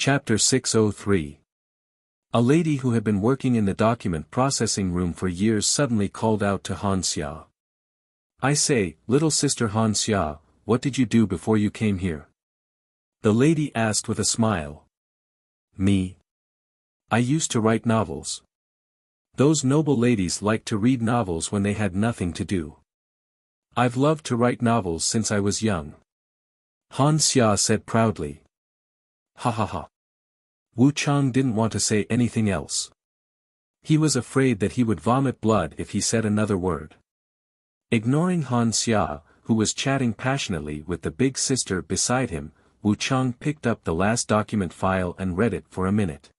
Chapter 603. A lady who had been working in the document processing room for years suddenly called out to Wuxia. "I say, little sister Wuxia, what did you do before you came here?" The lady asked with a smile. "Me? I used to write novels. Those noble ladies liked to read novels when they had nothing to do. I've loved to write novels since I was young," Wuxia said proudly. Ha ha ha. Wu Chang didn't want to say anything else. He was afraid that he would vomit blood if he said another word. Ignoring Wuxia, who was chatting passionately with the big sister beside him, Wu Chang picked up the last document file and read it for a minute.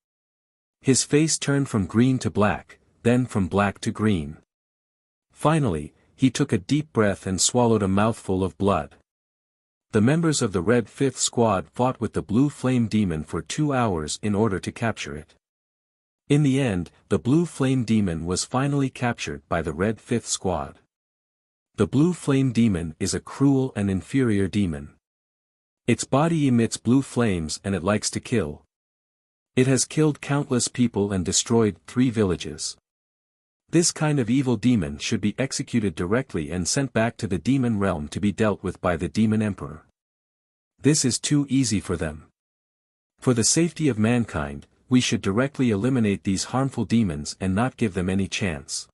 His face turned from green to black, then from black to green. Finally, he took a deep breath and swallowed a mouthful of blood. The members of the Red Fifth Squad fought with the Blue Flame Demon for 2 hours in order to capture it. In the end, the Blue Flame Demon was finally captured by the Red Fifth Squad. The Blue Flame Demon is a cruel and inferior demon. Its body emits blue flames and it likes to kill. It has killed countless people and destroyed 3 villages. This kind of evil demon should be executed directly and sent back to the demon realm to be dealt with by the demon emperor. This is too easy for them. For the safety of mankind, we should directly eliminate these harmful demons and not give them any chance.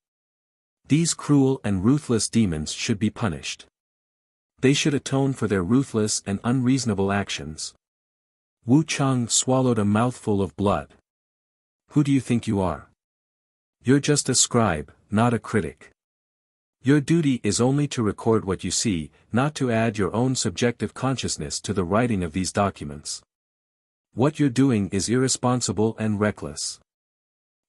These cruel and ruthless demons should be punished. They should atone for their ruthless and unreasonable actions. Wu Chang swallowed a mouthful of blood. Who do you think you are? You're just a scribe, not a critic. Your duty is only to record what you see, not to add your own subjective consciousness to the writing of these documents. What you're doing is irresponsible and reckless.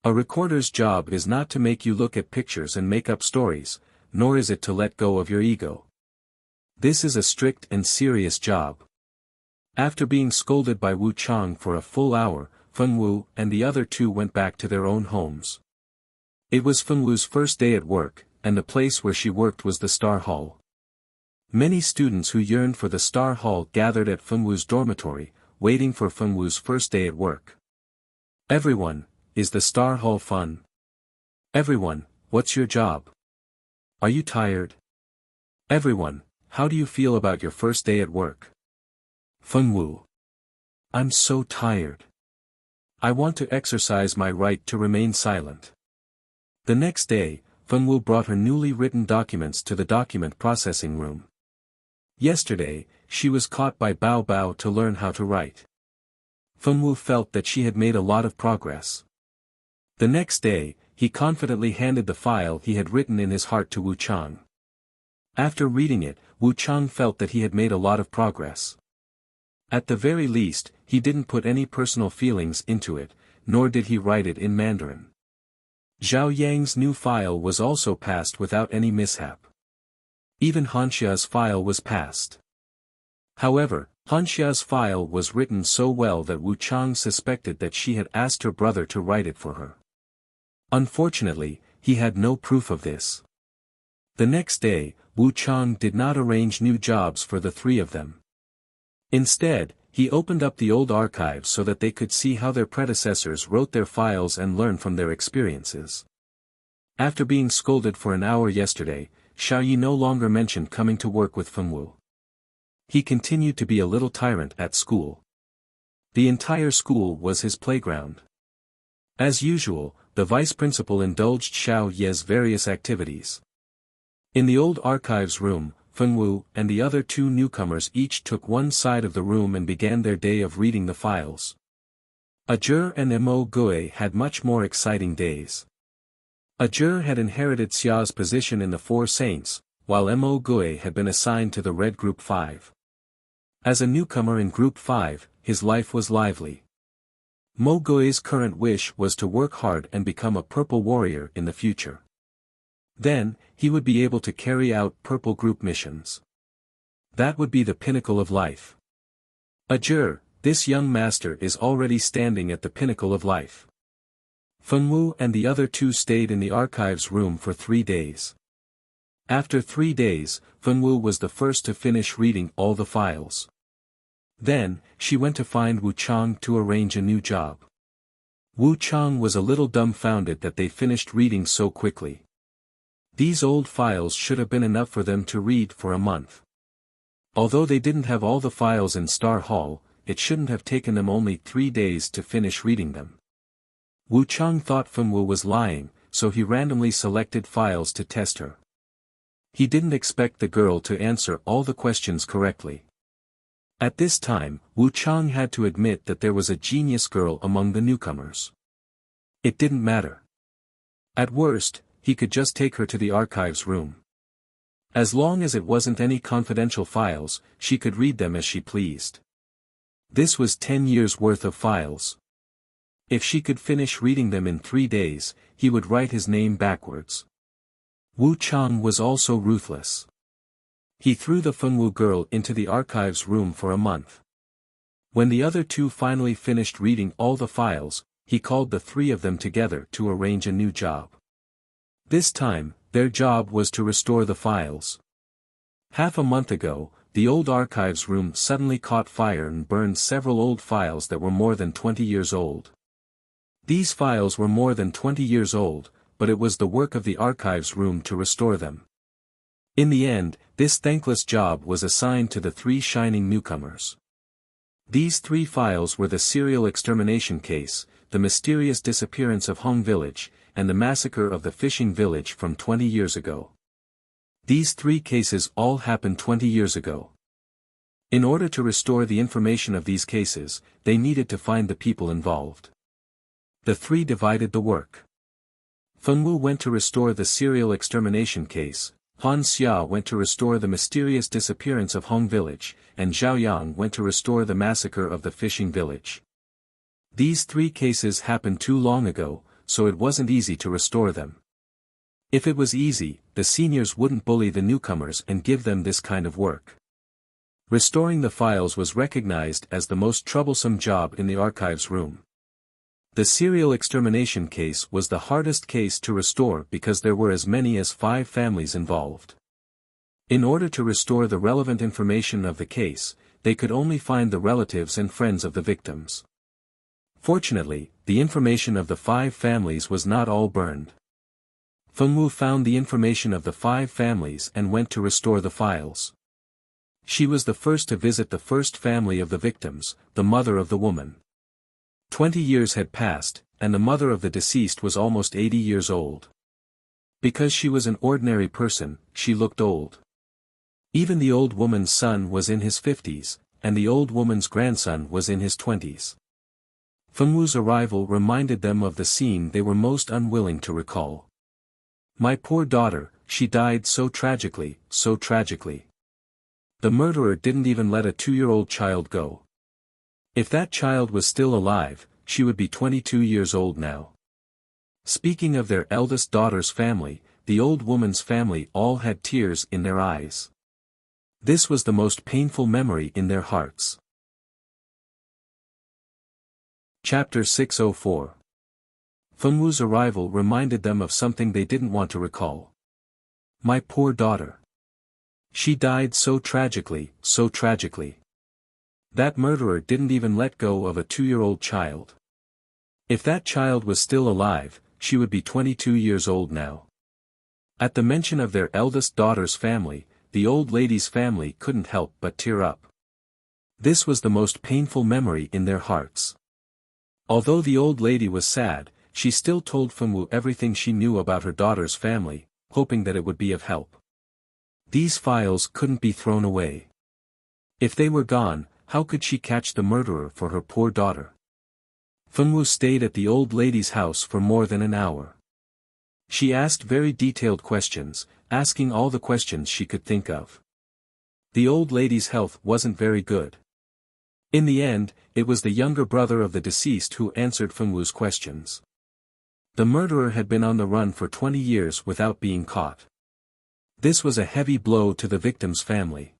A recorder's job is not to make you look at pictures and make up stories, nor is it to let go of your ego. This is a strict and serious job. After being scolded by Wu Chang for a full hour, Fengwu and the other 2 went back to their own homes. It was Fengwu's first day at work, and the place where she worked was the Star Hall. Many students who yearned for the Star Hall gathered at Fengwu's dormitory, waiting for Fengwu's first day at work. "Everyone, is the Star Hall fun? Everyone, what's your job? Are you tired? Everyone, how do you feel about your first day at work?" Fengwu: "I'm so tired. I want to exercise my right to remain silent." The next day, Fengwu brought her newly written documents to the document processing room. Yesterday, she was caught by Bao Bao to learn how to write. Fengwu felt that she had made a lot of progress. The next day, he confidently handed the file he had written in his heart to Wu Chang. After reading it, Wu Chang felt that he had made a lot of progress. At the very least, he didn't put any personal feelings into it, nor did he write it in Mandarin. Zhao Yang's new file was also passed without any mishap. Even Wuxia's file was passed. However, Wuxia's file was written so well that Wu Chang suspected that she had asked her brother to write it for her. Unfortunately, he had no proof of this. The next day, Wu Chang did not arrange new jobs for the 3 of them. Instead, he opened up the old archives so that they could see how their predecessors wrote their files and learn from their experiences. After being scolded for an hour yesterday, Xiaoyi no longer mentioned coming to work with Fengwu. He continued to be a little tyrant at school. The entire school was his playground. As usual, the vice principal indulged Xiaoyi's various activities. In the old archives room, Fengwu and the other 2 newcomers each took one side of the room and began their day of reading the files. Ajur and Mo Gui had much more exciting days. Ajur had inherited Xia's position in the 4 Saints, while Mo Gui had been assigned to the Red Group 5. As a newcomer in Group 5, his life was lively. Mo Gui's current wish was to work hard and become a Purple Warrior in the future. Then, he would be able to carry out Purple Group missions. That would be the pinnacle of life. Ajur, this young master is already standing at the pinnacle of life. Fengwu and the other 2 stayed in the archives room for 3 days. After 3 days, Fengwu was the first to finish reading all the files. Then, she went to find Wu Chang to arrange a new job. Wu Chang was a little dumbfounded that they finished reading so quickly. These old files should have been enough for them to read for a month. Although they didn't have all the files in Star Hall, it shouldn't have taken them only 3 days to finish reading them. Wu Chang thought Fengwu was lying, so he randomly selected files to test her. He didn't expect the girl to answer all the questions correctly. At this time, Wu Chang had to admit that there was a genius girl among the newcomers. It didn't matter. At worst, he could just take her to the archives room. As long as it wasn't any confidential files, she could read them as she pleased. This was 10 years' worth of files. If she could finish reading them in 3 days, he would write his name backwards. Wu Chang was also ruthless. He threw the Fengwu girl into the archives room for a month. When the other two finally finished reading all the files, he called the 3 of them together to arrange a new job. This time, their job was to restore the files. Half a month ago, the old archives room suddenly caught fire and burned several old files that were more than 20 years old. These files were more than 20 years old, but it was the work of the archives room to restore them. In the end, this thankless job was assigned to the 3 shining newcomers. These 3 files were the serial extermination case, the mysterious disappearance of Hong Village, and the massacre of the fishing village from 20 years ago. These 3 cases all happened 20 years ago. In order to restore the information of these cases, they needed to find the people involved. The 3 divided the work. Fengwu went to restore the serial extermination case, Han Xia went to restore the mysterious disappearance of Hong Village, and Zhao Yang went to restore the massacre of the fishing village. These 3 cases happened too long ago, so it wasn't easy to restore them. If it was easy, the seniors wouldn't bully the newcomers and give them this kind of work. Restoring the files was recognized as the most troublesome job in the archives room. The serial extermination case was the hardest case to restore because there were as many as 5 families involved. In order to restore the relevant information of the case, they could only find the relatives and friends of the victims. Fortunately, the information of the 5 families was not all burned. Fengwu found the information of the 5 families and went to restore the files. She was the first to visit the first family of the victims, the mother of the woman. 20 years had passed, and the mother of the deceased was almost 80 years old. Because she was an ordinary person, she looked old. Even the old woman's son was in his 50s, and the old woman's grandson was in his 20s. Fengwu's arrival reminded them of the scene they were most unwilling to recall. My poor daughter, she died so tragically, so tragically. The murderer didn't even let a 2-year-old child go. If that child was still alive, she would be 22 years old now. Speaking of their eldest daughter's family, the old woman's family all had tears in their eyes. This was the most painful memory in their hearts. Chapter 604. Fengwu's arrival reminded them of something they didn't want to recall. My poor daughter. She died so tragically, so tragically. That murderer didn't even let go of a 2-year-old child. If that child was still alive, she would be 22 years old now. At the mention of their eldest daughter's family, the old lady's family couldn't help but tear up. This was the most painful memory in their hearts. Although the old lady was sad, she still told Fengwu everything she knew about her daughter's family, hoping that it would be of help. These files couldn't be thrown away. If they were gone, how could she catch the murderer for her poor daughter? Fengwu stayed at the old lady's house for more than an hour. She asked very detailed questions, asking all the questions she could think of. The old lady's health wasn't very good. In the end, it was the younger brother of the deceased who answered Fengwu's questions. The murderer had been on the run for 20 years without being caught. This was a heavy blow to the victim's family.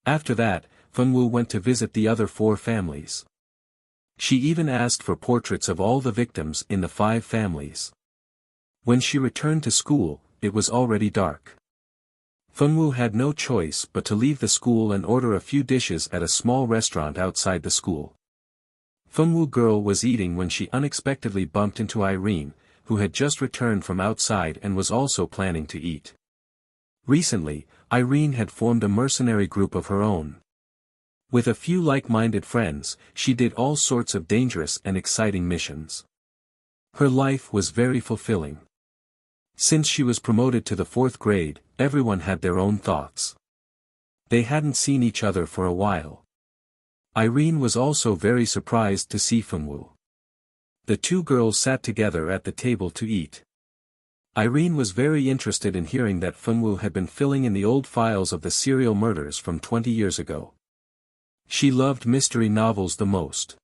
After that, Fengwu went to visit the other 4 families. She even asked for portraits of all the victims in the 5 families. When she returned to school, it was already dark. Fengwu had no choice but to leave the school and order a few dishes at a small restaurant outside the school. Fengwu girl was eating when she unexpectedly bumped into Irene, who had just returned from outside and was also planning to eat. Recently, Irene had formed a mercenary group of her own. With a few like-minded friends, she did all sorts of dangerous and exciting missions. Her life was very fulfilling. Since she was promoted to the 4th grade, everyone had their own thoughts. They hadn't seen each other for a while. Irene was also very surprised to see Fengwu. The two girls sat together at the table to eat. Irene was very interested in hearing that Fengwu had been filling in the old files of the serial murders from 20 years ago. She loved mystery novels the most.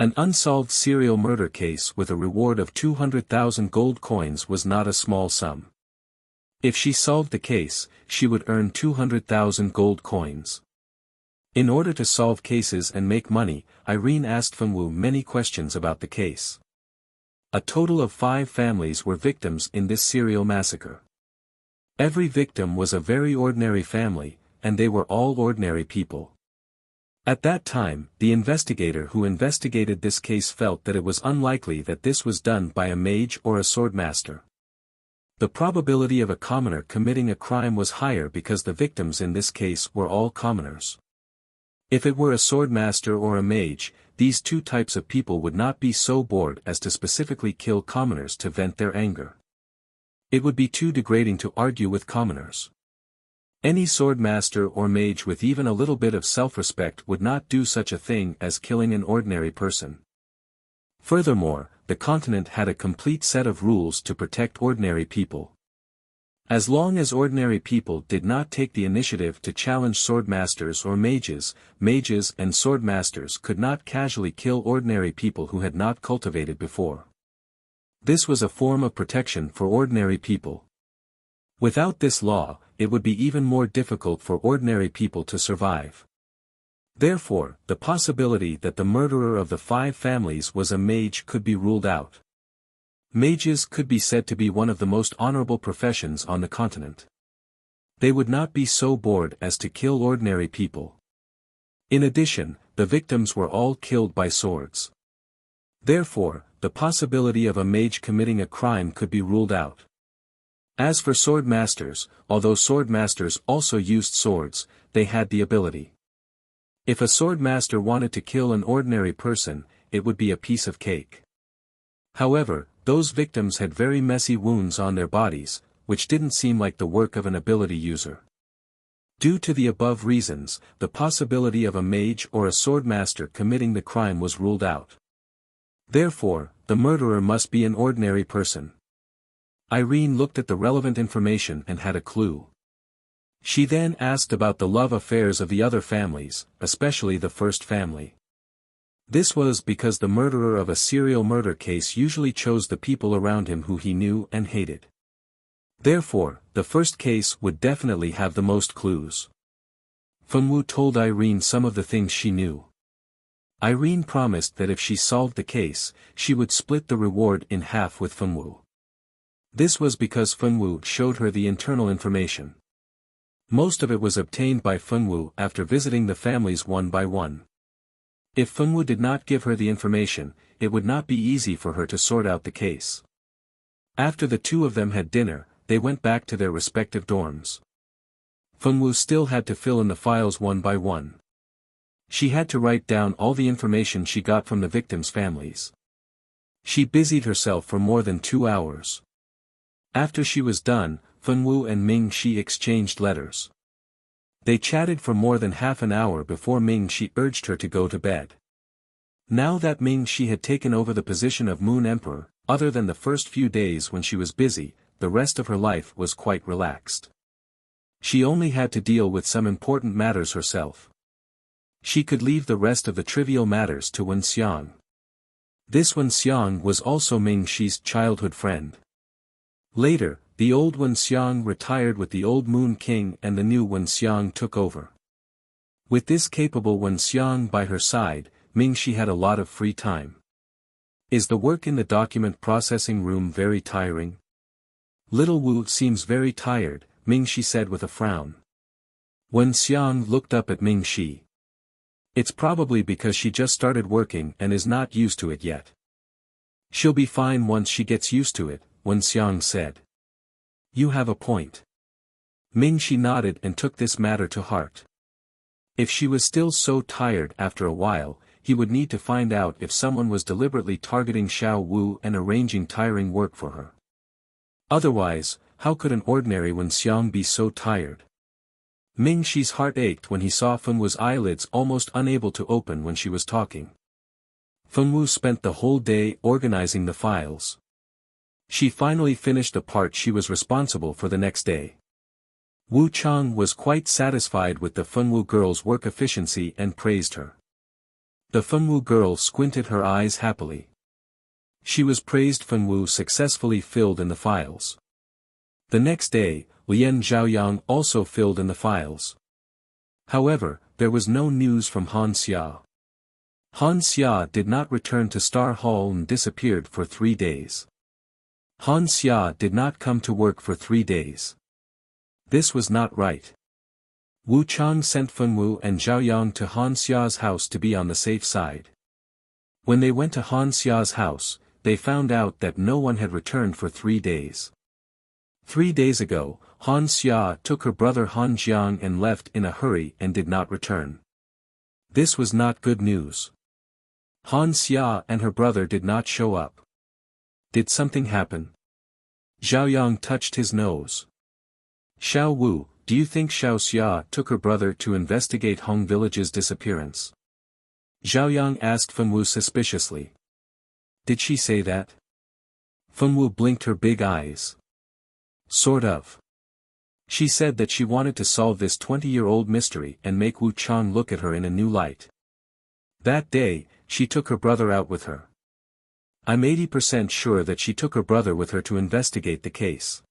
An unsolved serial murder case with a reward of 200,000 gold coins was not a small sum. If she solved the case, she would earn 200,000 gold coins. In order to solve cases and make money, Irene asked Fengwu many questions about the case. A total of 5 families were victims in this serial massacre. Every victim was a very ordinary family, and they were all ordinary people. At that time, the investigator who investigated this case felt that it was unlikely that this was done by a mage or a swordmaster. The probability of a commoner committing a crime was higher because the victims in this case were all commoners. If it were a swordmaster or a mage, these two types of people would not be so bored as to specifically kill commoners to vent their anger. It would be too degrading to argue with commoners. Any swordmaster or mage with even a little bit of self-respect would not do such a thing as killing an ordinary person. Furthermore, the continent had a complete set of rules to protect ordinary people. As long as ordinary people did not take the initiative to challenge swordmasters or mages, mages and swordmasters could not casually kill ordinary people who had not cultivated before. This was a form of protection for ordinary people. Without this law, it would be even more difficult for ordinary people to survive. Therefore, the possibility that the murderer of the 5 families was a mage could be ruled out. Mages could be said to be one of the most honorable professions on the continent. They would not be so bored as to kill ordinary people. In addition, the victims were all killed by swords. Therefore, the possibility of a mage committing a crime could be ruled out. As for swordmasters, although swordmasters also used swords, they had the ability. If a swordmaster wanted to kill an ordinary person, it would be a piece of cake. However, those victims had very messy wounds on their bodies, which didn't seem like the work of an ability user. Due to the above reasons, the possibility of a mage or a swordmaster committing the crime was ruled out. Therefore, the murderer must be an ordinary person. Irene looked at the relevant information and had a clue. She then asked about the love affairs of the other families, especially the first family. This was because the murderer of a serial murder case usually chose the people around him who he knew and hated. Therefore, the first case would definitely have the most clues. Fengwu told Irene some of the things she knew. Irene promised that if she solved the case, she would split the reward in half with Fengwu. This was because Fengwu showed her the internal information. Most of it was obtained by Fengwu after visiting the families one by one. If Fengwu did not give her the information, it would not be easy for her to sort out the case. After the two of them had dinner, they went back to their respective dorms. Fengwu still had to fill in the files one by one. She had to write down all the information she got from the victims' families. She busied herself for more than 2 hours. After she was done, Fengwu and Ming Shi exchanged letters. They chatted for more than half an hour before Ming Shi urged her to go to bed. Now that Ming Shi had taken over the position of Moon Emperor, other than the first few days when she was busy, the rest of her life was quite relaxed. She only had to deal with some important matters herself. She could leave the rest of the trivial matters to Wen Xiang. This Wen Xiang was also Ming Shi's childhood friend. Later, the old Wen Xiang retired with the old Moon King and the new Wen Xiang took over. With this capable Wen Xiang by her side, Ming Shi had a lot of free time. Is the work in the document processing room very tiring? Little Wu seems very tired, Ming-Shi said with a frown. Wen Xiang looked up at Ming-Shi. It's probably because she just started working and is not used to it yet. She'll be fine once she gets used to it, Wen Xiang said. You have a point. Ming-Shi nodded and took this matter to heart. If she was still so tired after a while, he would need to find out if someone was deliberately targeting Xiao Wu and arranging tiring work for her. Otherwise, how could an ordinary Wen Xiang be so tired? Ming-Shi's heart ached when he saw Fenwu's eyelids almost unable to open when she was talking. Fenwu spent the whole day organizing the files. She finally finished the part she was responsible for the next day. Wu Chang was quite satisfied with the Fenwu girl's work efficiency and praised her. The Fenwu girl squinted her eyes happily. She was praised. Fenwu successfully filled in the files. The next day, Lian Zhaoyang also filled in the files. However, there was no news from Han Xia. Han Xia did not return to Star Hall and disappeared for 3 days. Han Xia did not come to work for 3 days. This was not right. Wu Chang sent Fenwu and Zhaoyang to Han Xia's house to be on the safe side. When they went to Han Xia's house, they found out that no one had returned for 3 days. 3 days ago, Han Xia took her brother Han Jiang and left in a hurry and did not return. This was not good news. Han Xia and her brother did not show up. Did something happen? Zhaoyang touched his nose. Xiao Wu, do you think Xiao Xia took her brother to investigate Hong Village's disappearance? Zhaoyang asked Fenwu suspiciously. Did she say that? Fenwu blinked her big eyes. Sort of. She said that she wanted to solve this 20-year-old mystery and make Wu Chang look at her in a new light. That day, she took her brother out with her. I'm 80% sure that she took her brother with her to investigate the case.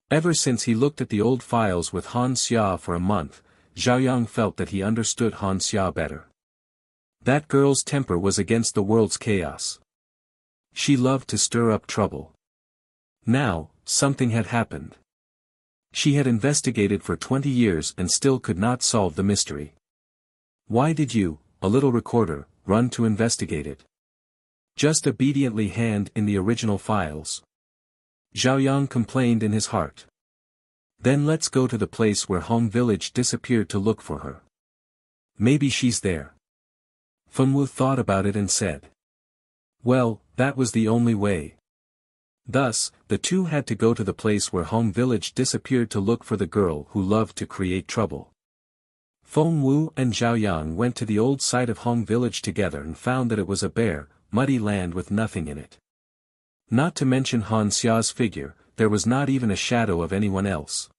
Ever since he looked at the old files with Han Xia for a month, Zhaoyang felt that he understood Han Xia better. That girl's temper was against the world's chaos. She loved to stir up trouble. Now, something had happened. She had investigated for 20 years and still could not solve the mystery. Why did you, a little recorder, run to investigate it? Just obediently hand in the original files. Zhaoyang complained in his heart. Then let's go to the place where Hong Village disappeared to look for her. Maybe she's there. Fenwu thought about it and said. Well, that was the only way. Thus, the two had to go to the place where Hong Village disappeared to look for the girl who loved to create trouble. Fengwu and Zhaoyang went to the old site of Hong Village together and found that it was a bare, muddy land with nothing in it. Not to mention Han Xia's figure, there was not even a shadow of anyone else.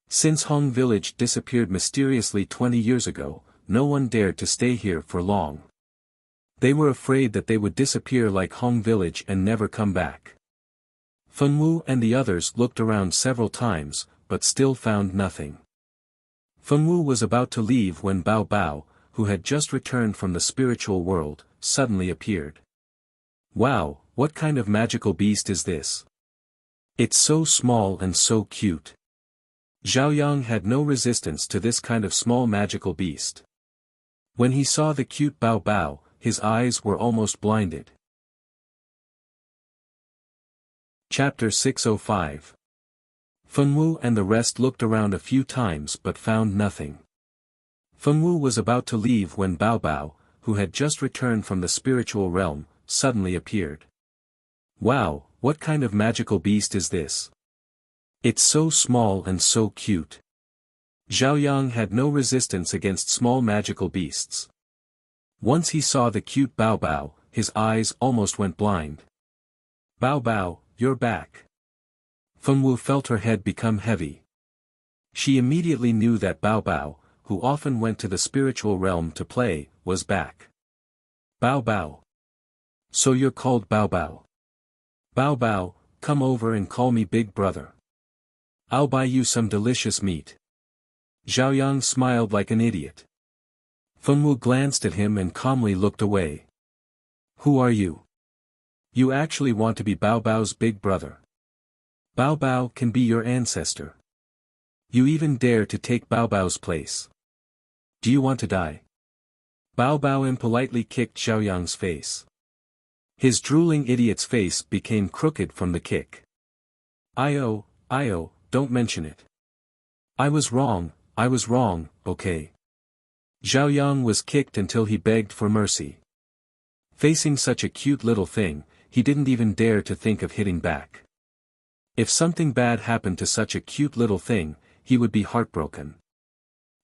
Since Hong Village disappeared mysteriously 20 years ago, no one dared to stay here for long. They were afraid that they would disappear like Hong Village and never come back. Fenwu and the others looked around several times, but still found nothing. Fenwu was about to leave when Bao Bao, who had just returned from the spiritual world, suddenly appeared. Wow, what kind of magical beast is this? It's so small and so cute. Zhaoyang had no resistance to this kind of small magical beast. When he saw the cute Bao Bao, his eyes were almost blinded. Chapter 605. Fenwu and the rest looked around a few times but found nothing. Fenwu was about to leave when Bao Bao, who had just returned from the spiritual realm, suddenly appeared. Wow, what kind of magical beast is this? It's so small and so cute. Zhaoyang had no resistance against small magical beasts. Once he saw the cute Bao Bao, his eyes almost went blind. Bao Bao, you're back. Fenwu felt her head become heavy. She immediately knew that Bao Bao, who often went to the spiritual realm to play, was back. Bao Bao. So you're called Bao Bao. Bao Bao, come over and call me big brother. I'll buy you some delicious meat. Zhaoyang smiled like an idiot. Fenwu glanced at him and calmly looked away. Who are you? You actually want to be Bao Bao's big brother. Bao Bao can be your ancestor. You even dare to take Bao Bao's place. Do you want to die? Bao Bao impolitely kicked Xiaoyang's face. His drooling idiot's face became crooked from the kick. Io, don't mention it. I was wrong, okay. Xiaoyang was kicked until he begged for mercy. Facing such a cute little thing, he didn't even dare to think of hitting back. If something bad happened to such a cute little thing, he would be heartbroken.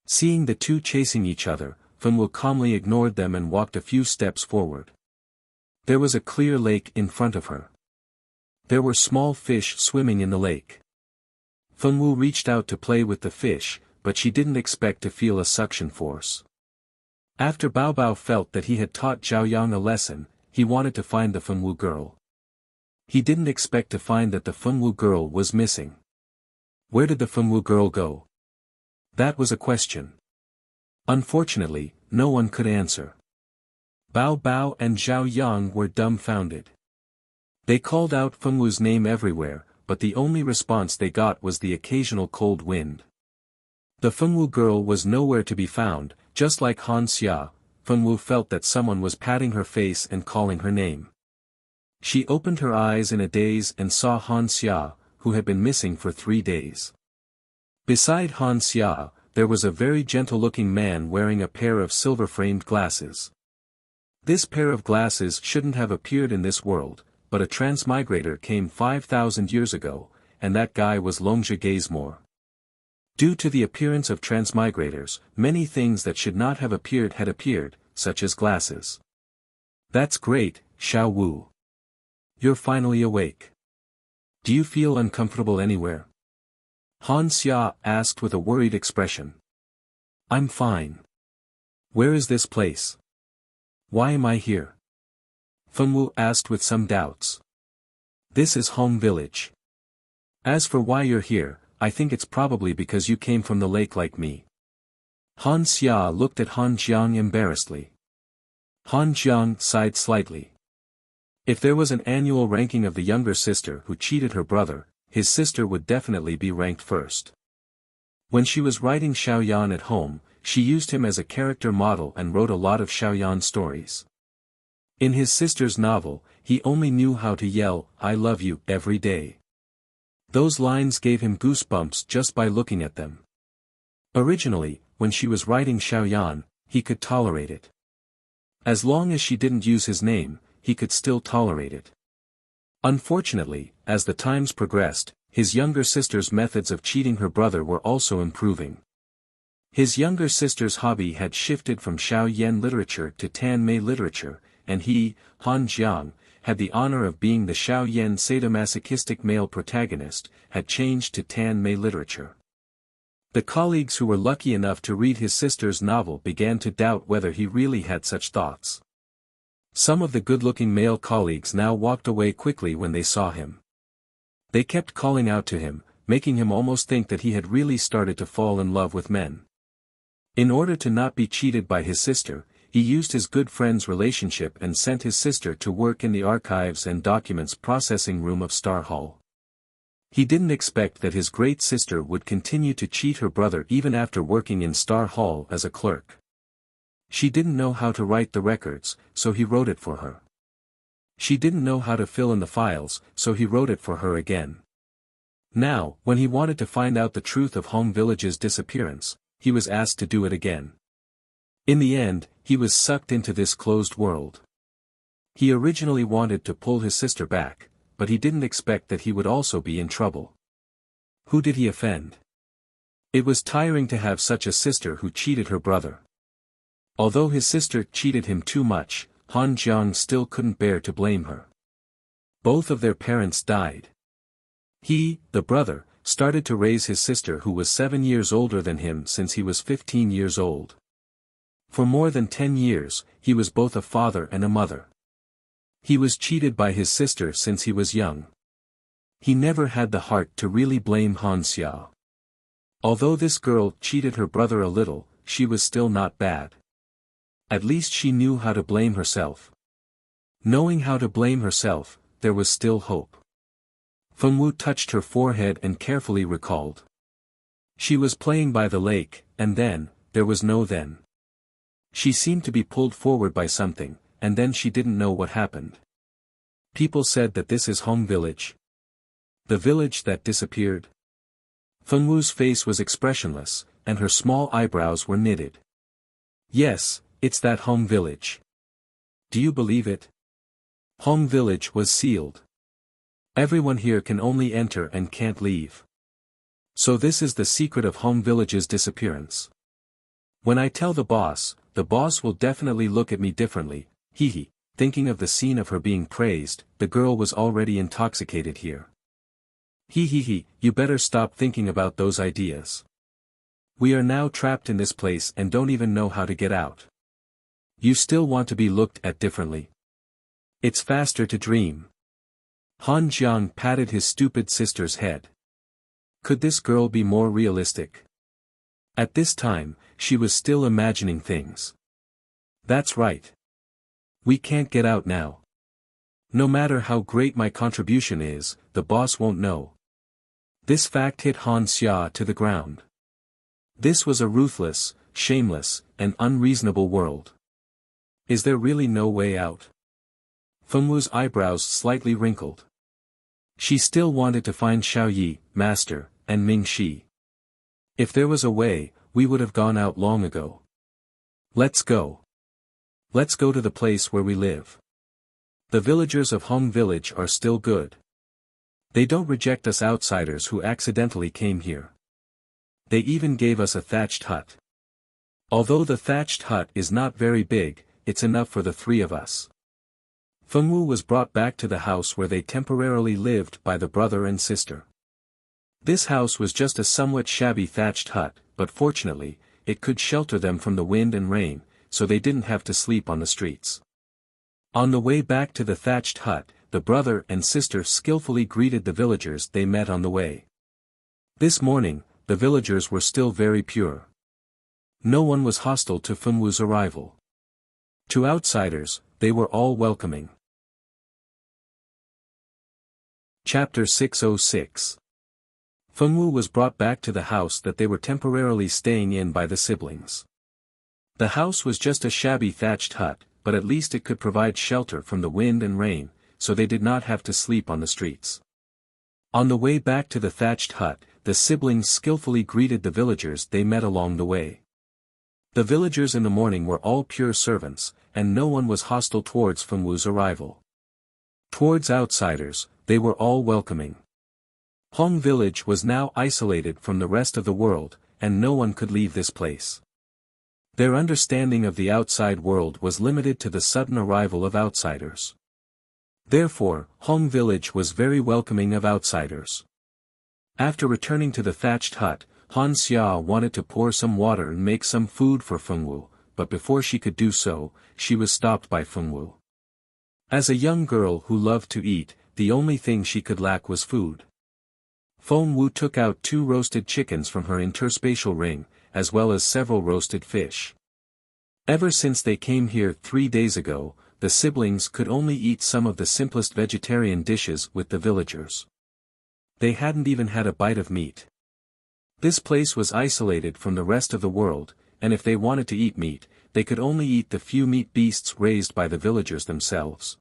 Seeing the two chasing each other, Fenwu calmly ignored them and walked a few steps forward. There was a clear lake in front of her. There were small fish swimming in the lake. Fenwu reached out to play with the fish, but she didn't expect to feel a suction force. After Bao Bao felt that he had taught Xiaoyang a lesson, he wanted to find the Fenwu girl. He didn't expect to find that the Fenwu girl was missing. Where did the Fenwu girl go? That was a question. Unfortunately, no one could answer. Bao Bao and Xiaoyang were dumbfounded. They called out Fenwu's name everywhere, but the only response they got was the occasional cold wind. The Fenwu girl was nowhere to be found. Just like Han Xia, Fenwu felt that someone was patting her face and calling her name. She opened her eyes in a daze and saw Han Xia, who had been missing for 3 days. Beside Han Xia, there was a very gentle-looking man wearing a pair of silver-framed glasses. This pair of glasses shouldn't have appeared in this world, but a transmigrator came 5,000 years ago, and that guy was Longzhi Gazemore. Due to the appearance of transmigrators, many things that should not have appeared had appeared, such as glasses. That's great, Xiao Wu. You're finally awake. Do you feel uncomfortable anywhere? Han Xia asked with a worried expression. I'm fine. Where is this place? Why am I here? Fenwu asked with some doubts. This is home village. As for why you're here, I think it's probably because you came from the lake like me. Han Xia looked at Han Jiang embarrassedly. Han Jiang sighed slightly. If there was an annual ranking of the younger sister who cheated her brother, his sister would definitely be ranked first. When she was writing Xiaoyan at home, she used him as a character model and wrote a lot of Xiaoyan stories. In his sister's novel, he only knew how to yell, "I love you," every day. Those lines gave him goosebumps just by looking at them. Originally, when she was writing Xiaoyan, he could tolerate it. As long as she didn't use his name, he could still tolerate it. Unfortunately, as the times progressed, his younger sister's methods of cheating her brother were also improving. His younger sister's hobby had shifted from Xiaoyan literature to Tanmei literature, and he, Han Jiang, had the honor of being the Xiaoyan sadomasochistic male protagonist, had changed to Tanmei literature. The colleagues who were lucky enough to read his sister's novel began to doubt whether he really had such thoughts. Some of the good-looking male colleagues now walked away quickly when they saw him. They kept calling out to him, making him almost think that he had really started to fall in love with men. In order to not be cheated by his sister, he used his good friend's relationship and sent his sister to work in the archives and documents processing room of Star Hall. He didn't expect that his great sister would continue to cheat her brother even after working in Star Hall as a clerk. She didn't know how to write the records, so he wrote it for her. She didn't know how to fill in the files, so he wrote it for her again. Now, when he wanted to find out the truth of Home Village's disappearance, he was asked to do it again. In the end, he was sucked into this closed world. He originally wanted to pull his sister back, but he didn't expect that he would also be in trouble. Who did he offend? It was tiring to have such a sister who cheated her brother. Although his sister cheated him too much, Han Jiang still couldn't bear to blame her. Both of their parents died. He, the brother, started to raise his sister who was 7 years older than him since he was 15 years old. For more than 10 years, he was both a father and a mother. He was cheated by his sister since he was young. He never had the heart to really blame Han Xia. Although this girl cheated her brother a little, she was still not bad. At least she knew how to blame herself. Knowing how to blame herself, there was still hope. Fenwu touched her forehead and carefully recalled. She was playing by the lake, and then, there was no then. She seemed to be pulled forward by something, and then she didn't know what happened. People said that this is home village. The village that disappeared. Fengwu's face was expressionless, and her small eyebrows were knitted. Yes, it's that home village. Do you believe it? Home village was sealed. Everyone here can only enter and can't leave. So this is the secret of home village's disappearance. When I tell the boss will definitely look at me differently, hee. Thinking of the scene of her being praised, the girl was already intoxicated here. Hee, you better stop thinking about those ideas. We are now trapped in this place and don't even know how to get out. You still want to be looked at differently? It's faster to dream. Han Jiang patted his stupid sister's head. Could this girl be more realistic? At this time, she was still imagining things. That's right. We can't get out now. No matter how great my contribution is, the boss won't know. This fact hit Han Xia to the ground. This was a ruthless, shameless, and unreasonable world. Is there really no way out? Fengwu's eyebrows slightly wrinkled. She still wanted to find Xiao Yi, master, and Ming Shi. If there was a way, we would have gone out long ago. Let's go. Let's go to the place where we live. The villagers of Hong Village are still good. They don't reject us outsiders who accidentally came here. They even gave us a thatched hut. Although the thatched hut is not very big, it's enough for the three of us. Fengwu was brought back to the house where they temporarily lived by the brother and sister. This house was just a somewhat shabby thatched hut, but fortunately, it could shelter them from the wind and rain, so they didn't have to sleep on the streets. On the way back to the thatched hut, the brother and sister skillfully greeted the villagers they met on the way. This morning, the villagers were still very pure. No one was hostile to Fengwu's arrival. To outsiders, they were all welcoming. Chapter 606. Fengwu was brought back to the house that they were temporarily staying in by the siblings. The house was just a shabby thatched hut, but at least it could provide shelter from the wind and rain, so they did not have to sleep on the streets. On the way back to the thatched hut, the siblings skillfully greeted the villagers they met along the way. The villagers in the morning were all pure servants, and no one was hostile towards Fengwu's arrival. Towards outsiders, they were all welcoming. Hong Village was now isolated from the rest of the world, and no one could leave this place. Their understanding of the outside world was limited to the sudden arrival of outsiders. Therefore, Hong Village was very welcoming of outsiders. After returning to the thatched hut, Han Xia wanted to pour some water and make some food for Fengwu, but before she could do so, she was stopped by Fengwu. As a young girl who loved to eat, the only thing she could lack was food. Fengwu took out 2 roasted chickens from her interspatial ring, as well as several roasted fish. Ever since they came here 3 days ago, the siblings could only eat some of the simplest vegetarian dishes with the villagers. They hadn't even had a bite of meat. This place was isolated from the rest of the world, and if they wanted to eat meat, they could only eat the few meat beasts raised by the villagers themselves.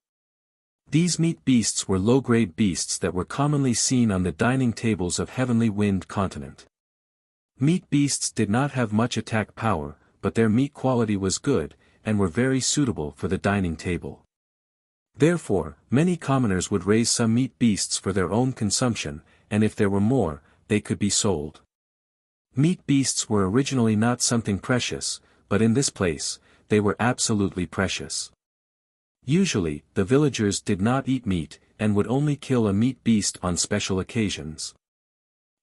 These meat beasts were low-grade beasts that were commonly seen on the dining tables of Heavenly Wind Continent. Meat beasts did not have much attack power, but their meat quality was good, and were very suitable for the dining table. Therefore, many commoners would raise some meat beasts for their own consumption, and if there were more, they could be sold. Meat beasts were originally not something precious, but in this place, they were absolutely precious. Usually, the villagers did not eat meat, and would only kill a meat beast on special occasions.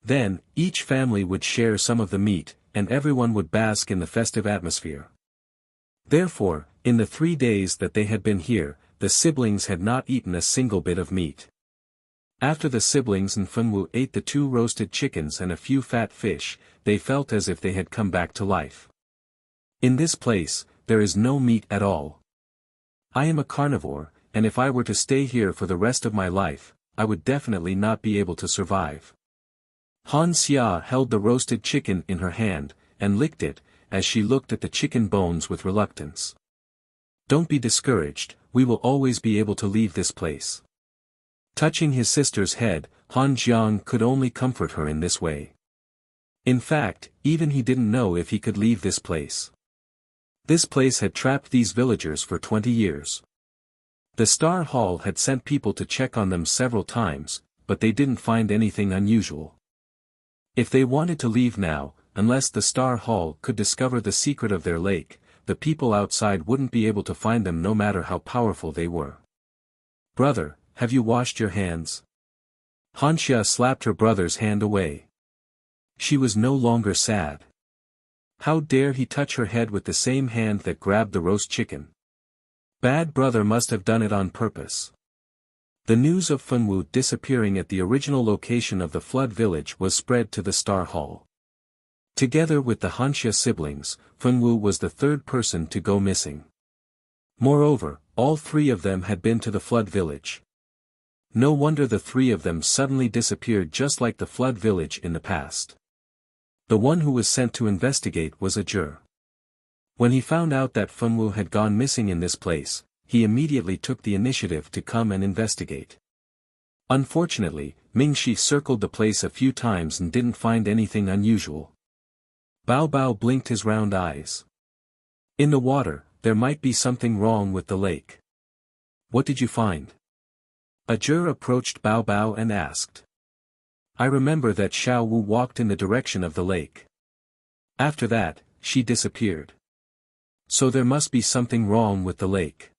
Then, each family would share some of the meat, and everyone would bask in the festive atmosphere. Therefore, in the 3 days that they had been here, the siblings had not eaten a single bit of meat. After the siblings and Fengwu ate the 2 roasted chickens and a few fat fish, they felt as if they had come back to life. In this place, there is no meat at all. I am a carnivore, and if I were to stay here for the rest of my life, I would definitely not be able to survive. Han Xia held the roasted chicken in her hand, and licked it, as she looked at the chicken bones with reluctance. Don't be discouraged, we will always be able to leave this place. Touching his sister's head, Han Jiang could only comfort her in this way. In fact, even he didn't know if he could leave this place. This place had trapped these villagers for 20 years. The Star Hall had sent people to check on them several times, but they didn't find anything unusual. If they wanted to leave now, unless the Star Hall could discover the secret of their lake, the people outside wouldn't be able to find them no matter how powerful they were. Brother, have you washed your hands? Han Xia slapped her brother's hand away. She was no longer sad. How dare he touch her head with the same hand that grabbed the roast chicken? Bad brother must have done it on purpose. The news of Fenwu disappearing at the original location of the flood village was spread to the Star Hall. Together with the Hanxia siblings, Fenwu was the third person to go missing. Moreover, all three of them had been to the flood village. No wonder the three of them suddenly disappeared just like the flood village in the past. The one who was sent to investigate was a Jur. When he found out that Fenwu had gone missing in this place, he immediately took the initiative to come and investigate. Unfortunately, Mingxi circled the place a few times and didn't find anything unusual. Bao Bao blinked his round eyes. In the water, there might be something wrong with the lake. What did you find? A Jur approached Bao Bao and asked. I remember that Xiao Wu walked in the direction of the lake. After that, she disappeared. So there must be something wrong with the lake.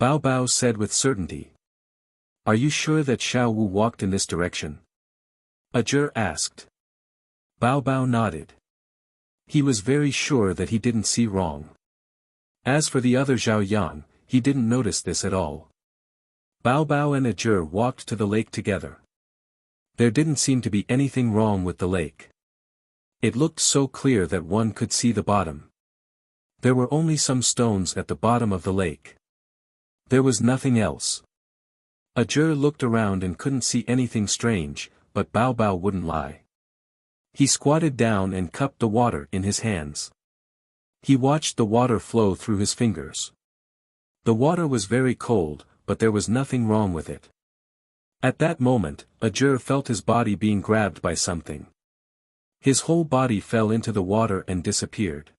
Bao Bao said with certainty. Are you sure that Xiao Wu walked in this direction? A Jur asked. Bao Bao nodded. He was very sure that he didn't see wrong. As for the other Zhao Yang, he didn't notice this at all. Bao Bao and a Jur walked to the lake together. There didn't seem to be anything wrong with the lake. It looked so clear that one could see the bottom. There were only some stones at the bottom of the lake. There was nothing else. A Jur looked around and couldn't see anything strange, but Bao Bao wouldn't lie. He squatted down and cupped the water in his hands. He watched the water flow through his fingers. The water was very cold, but there was nothing wrong with it. At that moment, a Jur felt his body being grabbed by something. His whole body fell into the water and disappeared.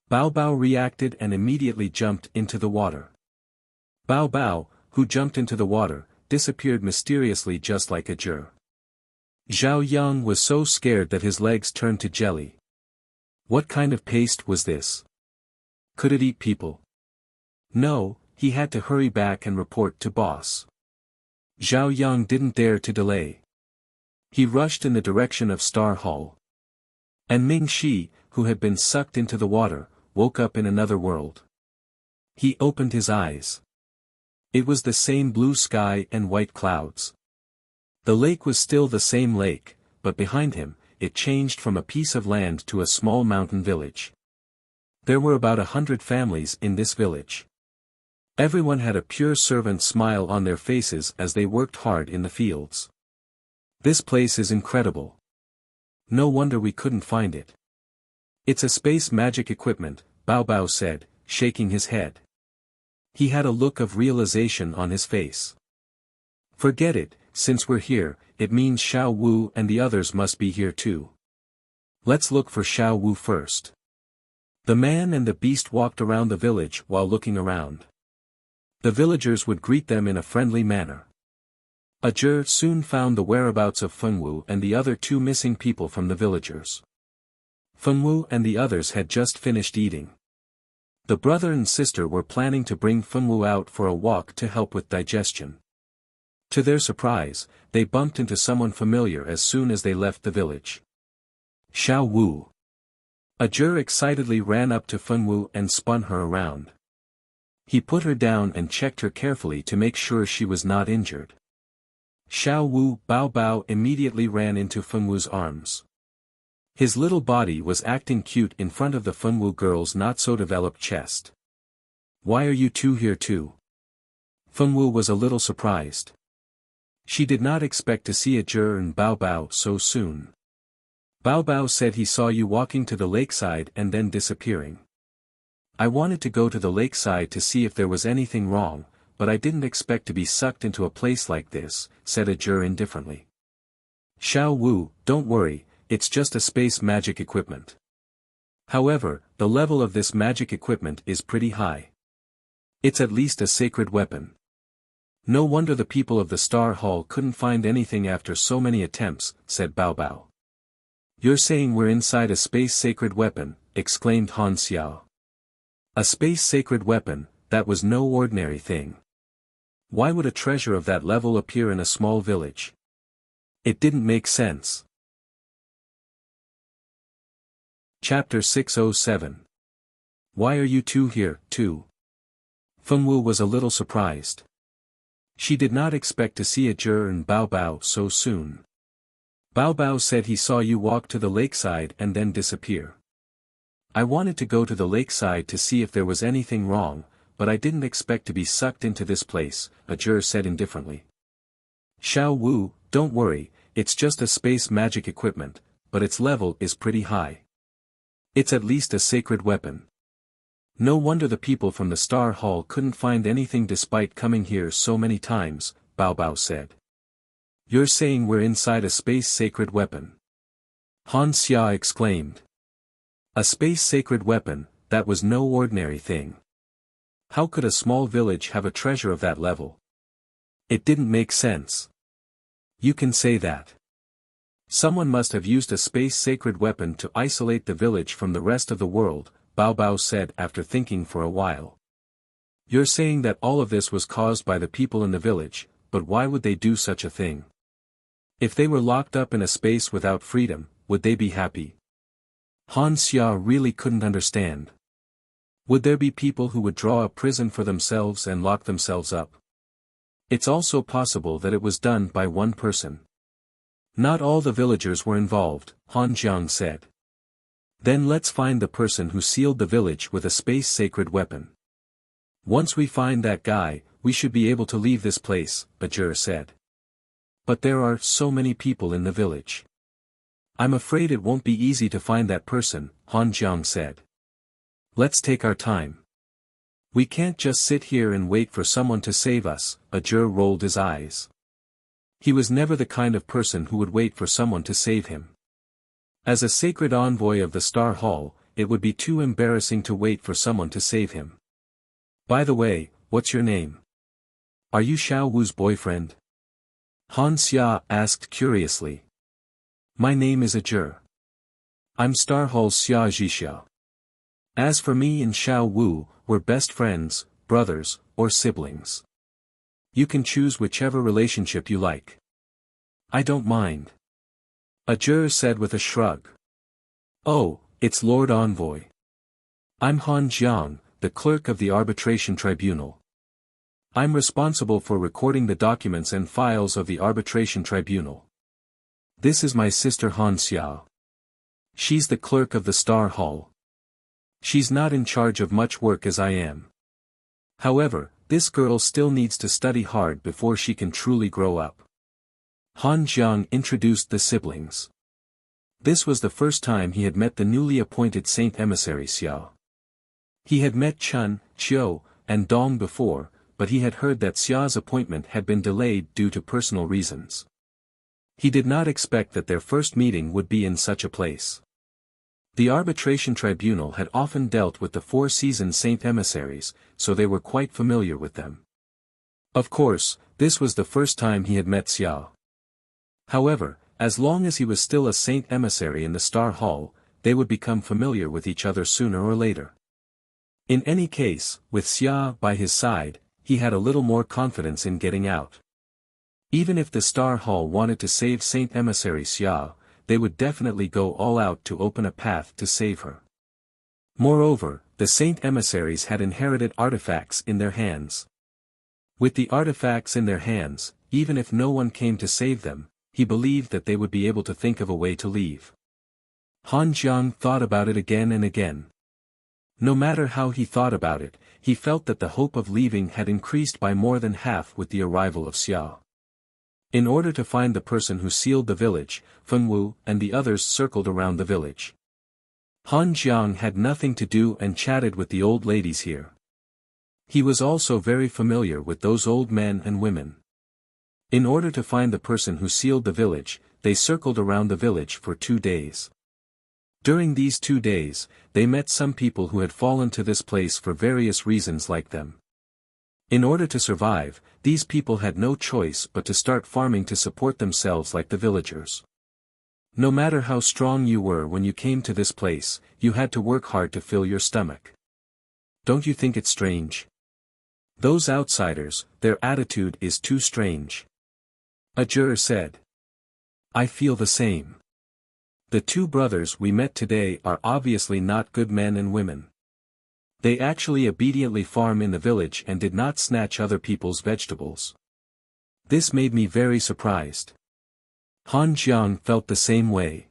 Bao Bao reacted and immediately jumped into the water. Bao Bao, who jumped into the water, disappeared mysteriously just like a Jur. Zhao Yang was so scared that his legs turned to jelly. What kind of paste was this? Could it eat people? No, he had to hurry back and report to boss. Zhao Yang didn't dare to delay. He rushed in the direction of Star Hall. And Ming Shi, who had been sucked into the water, woke up in another world. He opened his eyes. It was the same blue sky and white clouds. The lake was still the same lake, but behind him, it changed from a piece of land to a small mountain village. There were about 100 families in this village. Everyone had a pure servant smile on their faces as they worked hard in the fields. This place is incredible. No wonder we couldn't find it. It's a space magic equipment, Bao Bao said, shaking his head. He had a look of realization on his face. Forget it, since we're here, it means Xiao Wu and the others must be here too. Let's look for Xiao Wu first. The man and the beast walked around the village while looking around. The villagers would greet them in a friendly manner. A Jur soon found the whereabouts of Fenwu and the other two missing people from the villagers. Fenwu and the others had just finished eating. The brother and sister were planning to bring Fenwu out for a walk to help with digestion. To their surprise, they bumped into someone familiar as soon as they left the village. Xiao Wu. A Jur excitedly ran up to Fenwu and spun her around. He put her down and checked her carefully to make sure she was not injured. Xiao Wu Bao Bao immediately ran into Fenwu's arms. His little body was acting cute in front of the Fenwu girl's not-so-developed chest. Why are you two here too? Fenwu was a little surprised. She did not expect to see Ajur and Bao Bao so soon. Bao Bao said he saw you walking to the lakeside and then disappearing. I wanted to go to the lakeside to see if there was anything wrong, but I didn't expect to be sucked into a place like this, said Ajur indifferently. Xiao Wu, don't worry, it's just a space magic equipment. However, the level of this magic equipment is pretty high. It's at least a sacred weapon. No wonder the people of the Star Hall couldn't find anything after so many attempts, said Bao Bao. You're saying we're inside a space sacred weapon, exclaimed Han Xiao. A space sacred weapon, that was no ordinary thing. Why would a treasure of that level appear in a small village? It didn't make sense. Chapter 607. Why are you two here, too? Fengwu was a little surprised. She did not expect to see Ajur and Bao Bao so soon. Bao Bao said he saw you walk to the lakeside and then disappear. I wanted to go to the lakeside to see if there was anything wrong, but I didn't expect to be sucked into this place, Ajur said indifferently. Xiao Wu, don't worry, it's just a space magic equipment, but its level is pretty high. It's at least a sacred weapon. No wonder the people from the Star Hall couldn't find anything despite coming here so many times, Bao Bao said. You're saying we're inside a space sacred weapon? Han Xia exclaimed. A space sacred weapon, that was no ordinary thing. How could a small village have a treasure of that level? It didn't make sense. You can say that. Someone must have used a space sacred weapon to isolate the village from the rest of the world, Bao Bao said after thinking for a while. You're saying that all of this was caused by the people in the village, but why would they do such a thing? If they were locked up in a space without freedom, would they be happy? Han Xia really couldn't understand. Would there be people who would draw a prison for themselves and lock themselves up? It's also possible that it was done by one person. Not all the villagers were involved, Han Jiang said. Then let's find the person who sealed the village with a space sacred weapon. Once we find that guy, we should be able to leave this place, Ajur said. But there are so many people in the village. I'm afraid it won't be easy to find that person, Han Jiang said. Let's take our time. We can't just sit here and wait for someone to save us, Ajur rolled his eyes. He was never the kind of person who would wait for someone to save him. As a sacred envoy of the Star Hall, it would be too embarrassing to wait for someone to save him. By the way, what's your name? Are you Xiao Wu's boyfriend? Han Xia asked curiously. My name is Ajur. I'm Star Hall's Xia Zhixia. As for me and Xiao Wu, we're best friends, brothers, or siblings. You can choose whichever relationship you like. I don't mind. Ajur said with a shrug. Oh, it's Lord Envoy. I'm Han Jiang, the clerk of the arbitration tribunal. I'm responsible for recording the documents and files of the arbitration tribunal. This is my sister Han Xiao. She's the clerk of the Star Hall. She's not in charge of much work as I am. However, this girl still needs to study hard before she can truly grow up. Han Jiang introduced the siblings. This was the first time he had met the newly appointed Saint Emissary Xiao. He had met Chun, Chiu, and Dong before, but he had heard that Xia's appointment had been delayed due to personal reasons. He did not expect that their first meeting would be in such a place. The arbitration tribunal had often dealt with the four-season Saint Emissaries, so they were quite familiar with them. Of course, this was the first time he had met Xiao. However, as long as he was still a Saint Emissary in the Star Hall, they would become familiar with each other sooner or later. In any case, with Xia by his side, he had a little more confidence in getting out. Even if the Star Hall wanted to save Saint Emissary Xia, they would definitely go all out to open a path to save her. Moreover, the Saint Emissaries had inherited artifacts in their hands. With the artifacts in their hands, even if no one came to save them, he believed that they would be able to think of a way to leave. Han Jiang thought about it again and again. No matter how he thought about it, he felt that the hope of leaving had increased by more than half with the arrival of Xiao. In order to find the person who sealed the village, Fengwu and the others circled around the village. Han Jiang had nothing to do and chatted with the old ladies here. He was also very familiar with those old men and women. In order to find the person who sealed the village, they circled around the village for 2 days. During these 2 days, they met some people who had fallen to this place for various reasons like them. In order to survive, these people had no choice but to start farming to support themselves like the villagers. No matter how strong you were when you came to this place, you had to work hard to fill your stomach. Don't you think it's strange? Those outsiders, their attitude is too strange. A juror said. I feel the same. The 2 brothers we met today are obviously not good men and women. They actually obediently farm in the village and did not snatch other people's vegetables. This made me very surprised. Han Jiang felt the same way.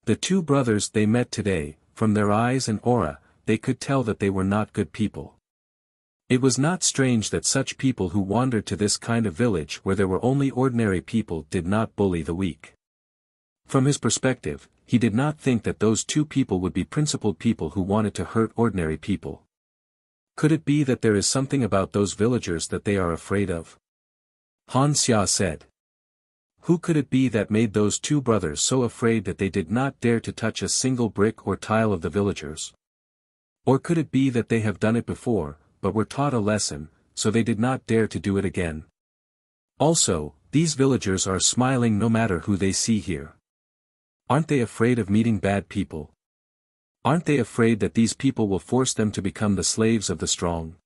The 2 brothers they met today, from their eyes and aura, they could tell that they were not good people. It was not strange that such people who wandered to this kind of village where there were only ordinary people did not bully the weak. From his perspective, he did not think that those 2 people would be principled people who wanted to hurt ordinary people. Could it be that there is something about those villagers that they are afraid of? Han Xia said. Who could it be that made those 2 brothers so afraid that they did not dare to touch a single brick or tile of the villagers? Or could it be that they have done it before, but were taught a lesson, so they did not dare to do it again? Also, these villagers are smiling no matter who they see here. Aren't they afraid of meeting bad people? Aren't they afraid that these people will force them to become the slaves of the strong?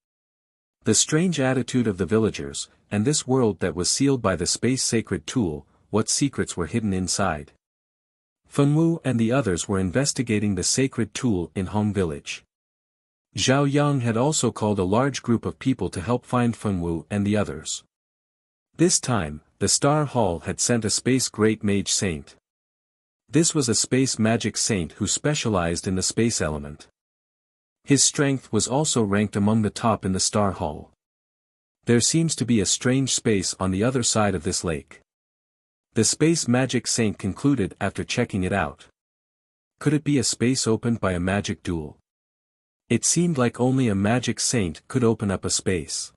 The strange attitude of the villagers, and this world that was sealed by the space sacred tool, what secrets were hidden inside? Fengwu and the others were investigating the sacred tool in Hong Village. Zhao Yang had also called a large group of people to help find Fengwu and the others. This time, the Star Hall had sent a space great mage saint. This was a space magic saint who specialized in the space element. His strength was also ranked among the top in the Star Hall. There seems to be a strange space on the other side of this lake. The space magic saint concluded after checking it out. Could it be a space opened by a magic duel? It seemed like only a magic saint could open up a space.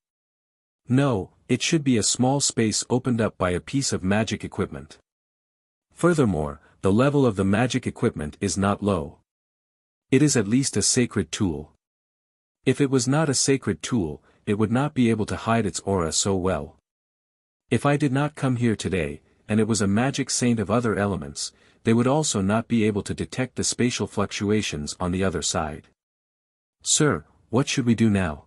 No, it should be a small space opened up by a piece of magic equipment. Furthermore, the level of the magic equipment is not low. It is at least a sacred tool. If it was not a sacred tool, it would not be able to hide its aura so well. If I did not come here today, and it was a magic saint of other elements, they would also not be able to detect the spatial fluctuations on the other side. Sir, what should we do now?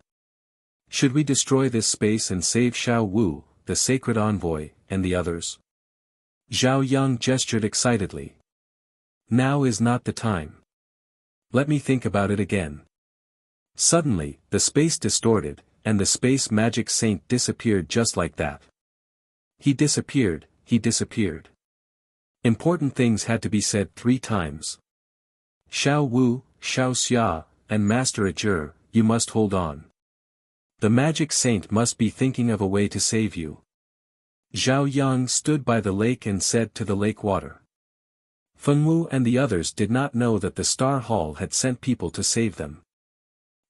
Should we destroy this space and save Xiao Wu, the sacred envoy, and the others? Zhao Yang gestured excitedly. Now is not the time. Let me think about it again. Suddenly, the space distorted, and the space magic saint disappeared just like that. He disappeared, he disappeared. Important things had to be said 3 times. Xiao Wu, Xiao Xia, and Master Ajur, you must hold on. The magic saint must be thinking of a way to save you. Zhao Yang stood by the lake and said to the lake water. Fengwu and the others did not know that the Star Hall had sent people to save them.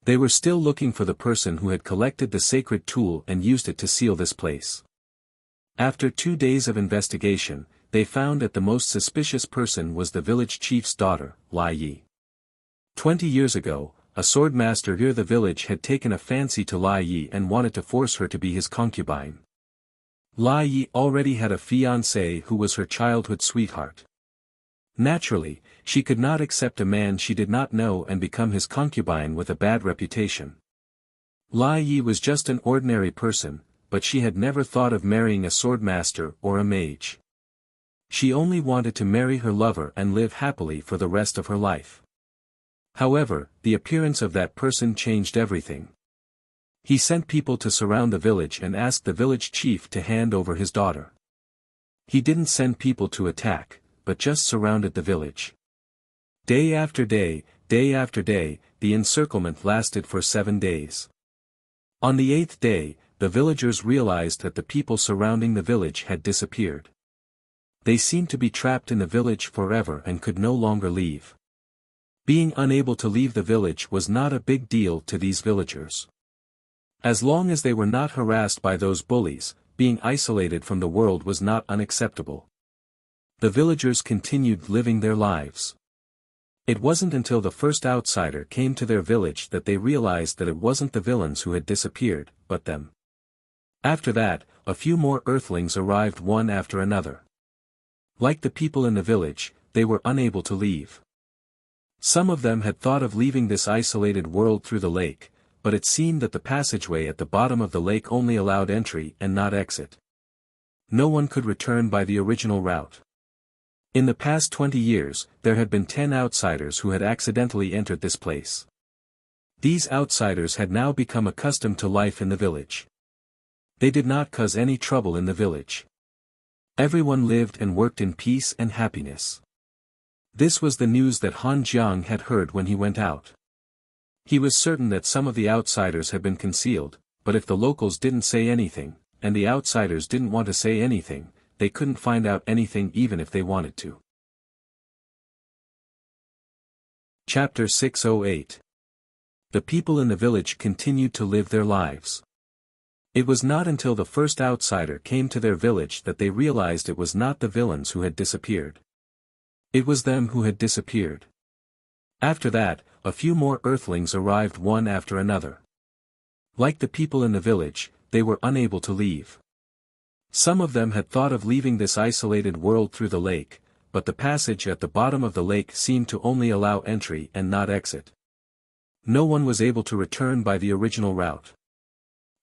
They were still looking for the person who had collected the sacred tool and used it to seal this place. After 2 days of investigation, they found that the most suspicious person was the village chief's daughter, Lai Yi. 20 years ago, a swordmaster near the village had taken a fancy to Lai Yi and wanted to force her to be his concubine. Lai Yi already had a fiancé who was her childhood sweetheart. Naturally, she could not accept a man she did not know and become his concubine with a bad reputation. Lai Yi was just an ordinary person, but she had never thought of marrying a swordmaster or a mage. She only wanted to marry her lover and live happily for the rest of her life. However, the appearance of that person changed everything. He sent people to surround the village and asked the village chief to hand over his daughter. He didn't send people to attack, but just surrounded the village. Day after day, the encirclement lasted for 7 days. On the 8th day, the villagers realized that the people surrounding the village had disappeared. They seemed to be trapped in the village forever and could no longer leave. Being unable to leave the village was not a big deal to these villagers. As long as they were not harassed by those bullies, being isolated from the world was not unacceptable. The villagers continued living their lives. It wasn't until the first outsider came to their village that they realized that it wasn't the villains who had disappeared, but them. After that, a few more earthlings arrived one after another. Like the people in the village, they were unable to leave. Some of them had thought of leaving this isolated world through the lake, but it seemed that the passageway at the bottom of the lake only allowed entry and not exit. No one could return by the original route. In the past 20 years, there had been 10 outsiders who had accidentally entered this place. These outsiders had now become accustomed to life in the village. They did not cause any trouble in the village. Everyone lived and worked in peace and happiness. This was the news that Han Jiang had heard when he went out. He was certain that some of the outsiders had been concealed, but if the locals didn't say anything, and the outsiders didn't want to say anything, they couldn't find out anything even if they wanted to. Chapter 608. The people in the village continued to live their lives. It was not until the first outsider came to their village that they realized it was not the villains who had disappeared. It was them who had disappeared. After that, a few more earthlings arrived one after another. Like the people in the village, they were unable to leave. Some of them had thought of leaving this isolated world through the lake, but the passage at the bottom of the lake seemed to only allow entry and not exit. No one was able to return by the original route.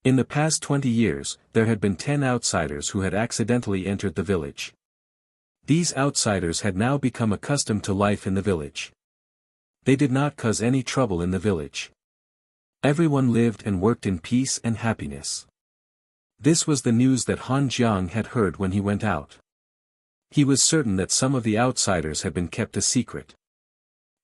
In the past 20 years, there had been 10 outsiders who had accidentally entered the village. These outsiders had now become accustomed to life in the village. They did not cause any trouble in the village. Everyone lived and worked in peace and happiness. This was the news that Han Jiang had heard when he went out. He was certain that some of the outsiders had been kept a secret.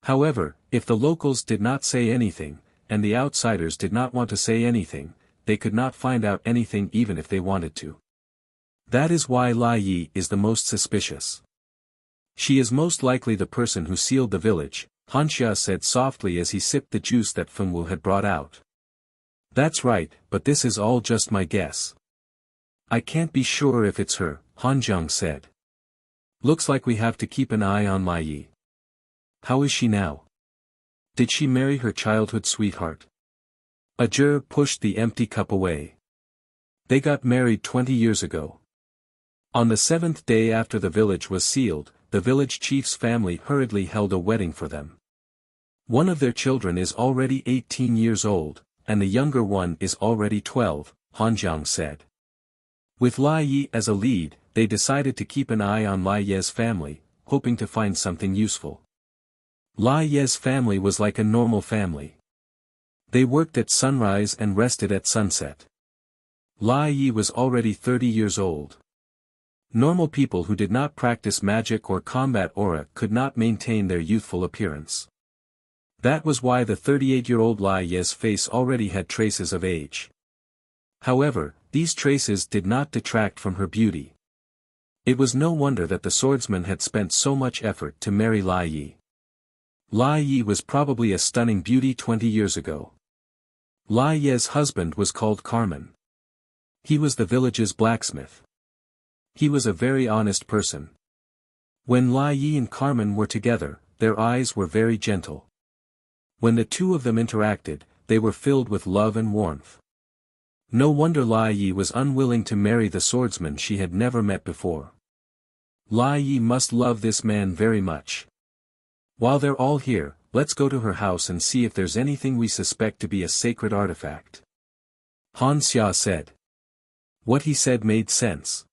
However, if the locals did not say anything, and the outsiders did not want to say anything, they could not find out anything even if they wanted to. That is why Lai Yi is the most suspicious. She is most likely the person who sealed the village, Wuxia said softly as he sipped the juice that Fengwu had brought out. That's right, but this is all just my guess. I can't be sure if it's her, Han Jiang said. Looks like we have to keep an eye on Lai Yi. How is she now? Did she marry her childhood sweetheart? Ajur pushed the empty cup away. They got married 20 years ago. On the 7th day after the village was sealed, the village chief's family hurriedly held a wedding for them. One of their children is already 18 years old, and the younger one is already 12, Han Jiang said. With Lai Yi as a lead, they decided to keep an eye on Lai Ye's family, hoping to find something useful. Lai Ye's family was like a normal family. They worked at sunrise and rested at sunset. Lai Yi was already 30 years old. Normal people who did not practice magic or combat aura could not maintain their youthful appearance. That was why the 38-year-old Lai Ye's face already had traces of age. However, these traces did not detract from her beauty. It was no wonder that the swordsman had spent so much effort to marry Lai Yi. Lai Yi was probably a stunning beauty 20 years ago. Lai Ye's husband was called Carmen. He was the village's blacksmith. He was a very honest person. When Lai Yi and Carmen were together, their eyes were very gentle. When the two of them interacted, they were filled with love and warmth. No wonder Lai Yi was unwilling to marry the swordsman she had never met before. Lai Yi must love this man very much. While they're all here, let's go to her house and see if there's anything we suspect to be a sacred artifact. Han Xia said. What he said made sense.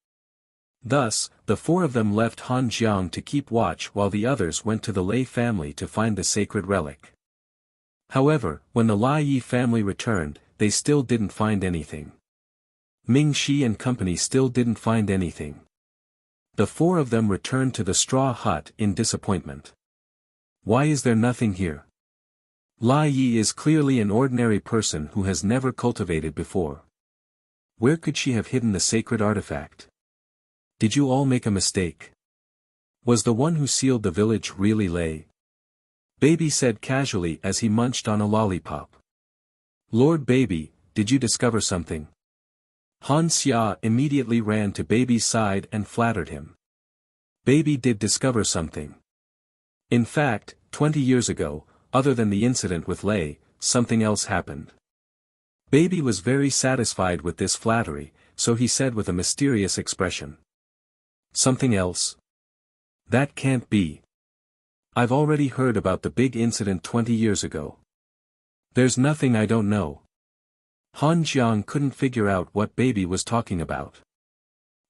Thus, the four of them left Han Jiang to keep watch while the others went to the Lei family to find the sacred relic. However, when the Lai Yi family returned, they still didn't find anything. Ming Shi and company still didn't find anything. The four of them returned to the straw hut in disappointment. Why is there nothing here? Lai Yi is clearly an ordinary person who has never cultivated before. Where could she have hidden the sacred artifact? Did you all make a mistake? Was the one who sealed the village really Lei? Baby said casually as he munched on a lollipop. Lord Baby, did you discover something? Han Xia immediately ran to Baby's side and flattered him. Baby did discover something. In fact, 20 years ago, other than the incident with Lei, something else happened. Baby was very satisfied with this flattery, so he said with a mysterious expression. Something else? That can't be. I've already heard about the big incident 20 years ago. There's nothing I don't know. Han Jiang couldn't figure out what Baby was talking about.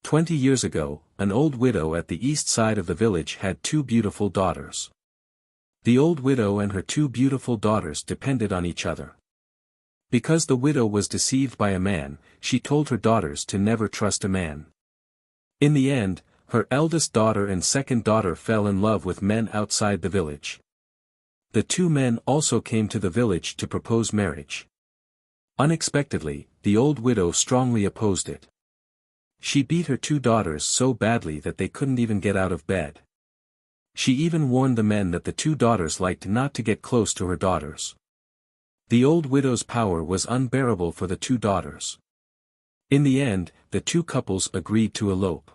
20 years ago, an old widow at the east side of the village had two beautiful daughters. The old widow and her two beautiful daughters depended on each other. Because the widow was deceived by a man, she told her daughters to never trust a man. In the end, her eldest daughter and second daughter fell in love with men outside the village. The two men also came to the village to propose marriage. Unexpectedly, the old widow strongly opposed it. She beat her two daughters so badly that they couldn't even get out of bed. She even warned the men that the two daughters liked not to get close to her daughters. The old widow's power was unbearable for the two daughters. In the end, the two couples agreed to elope.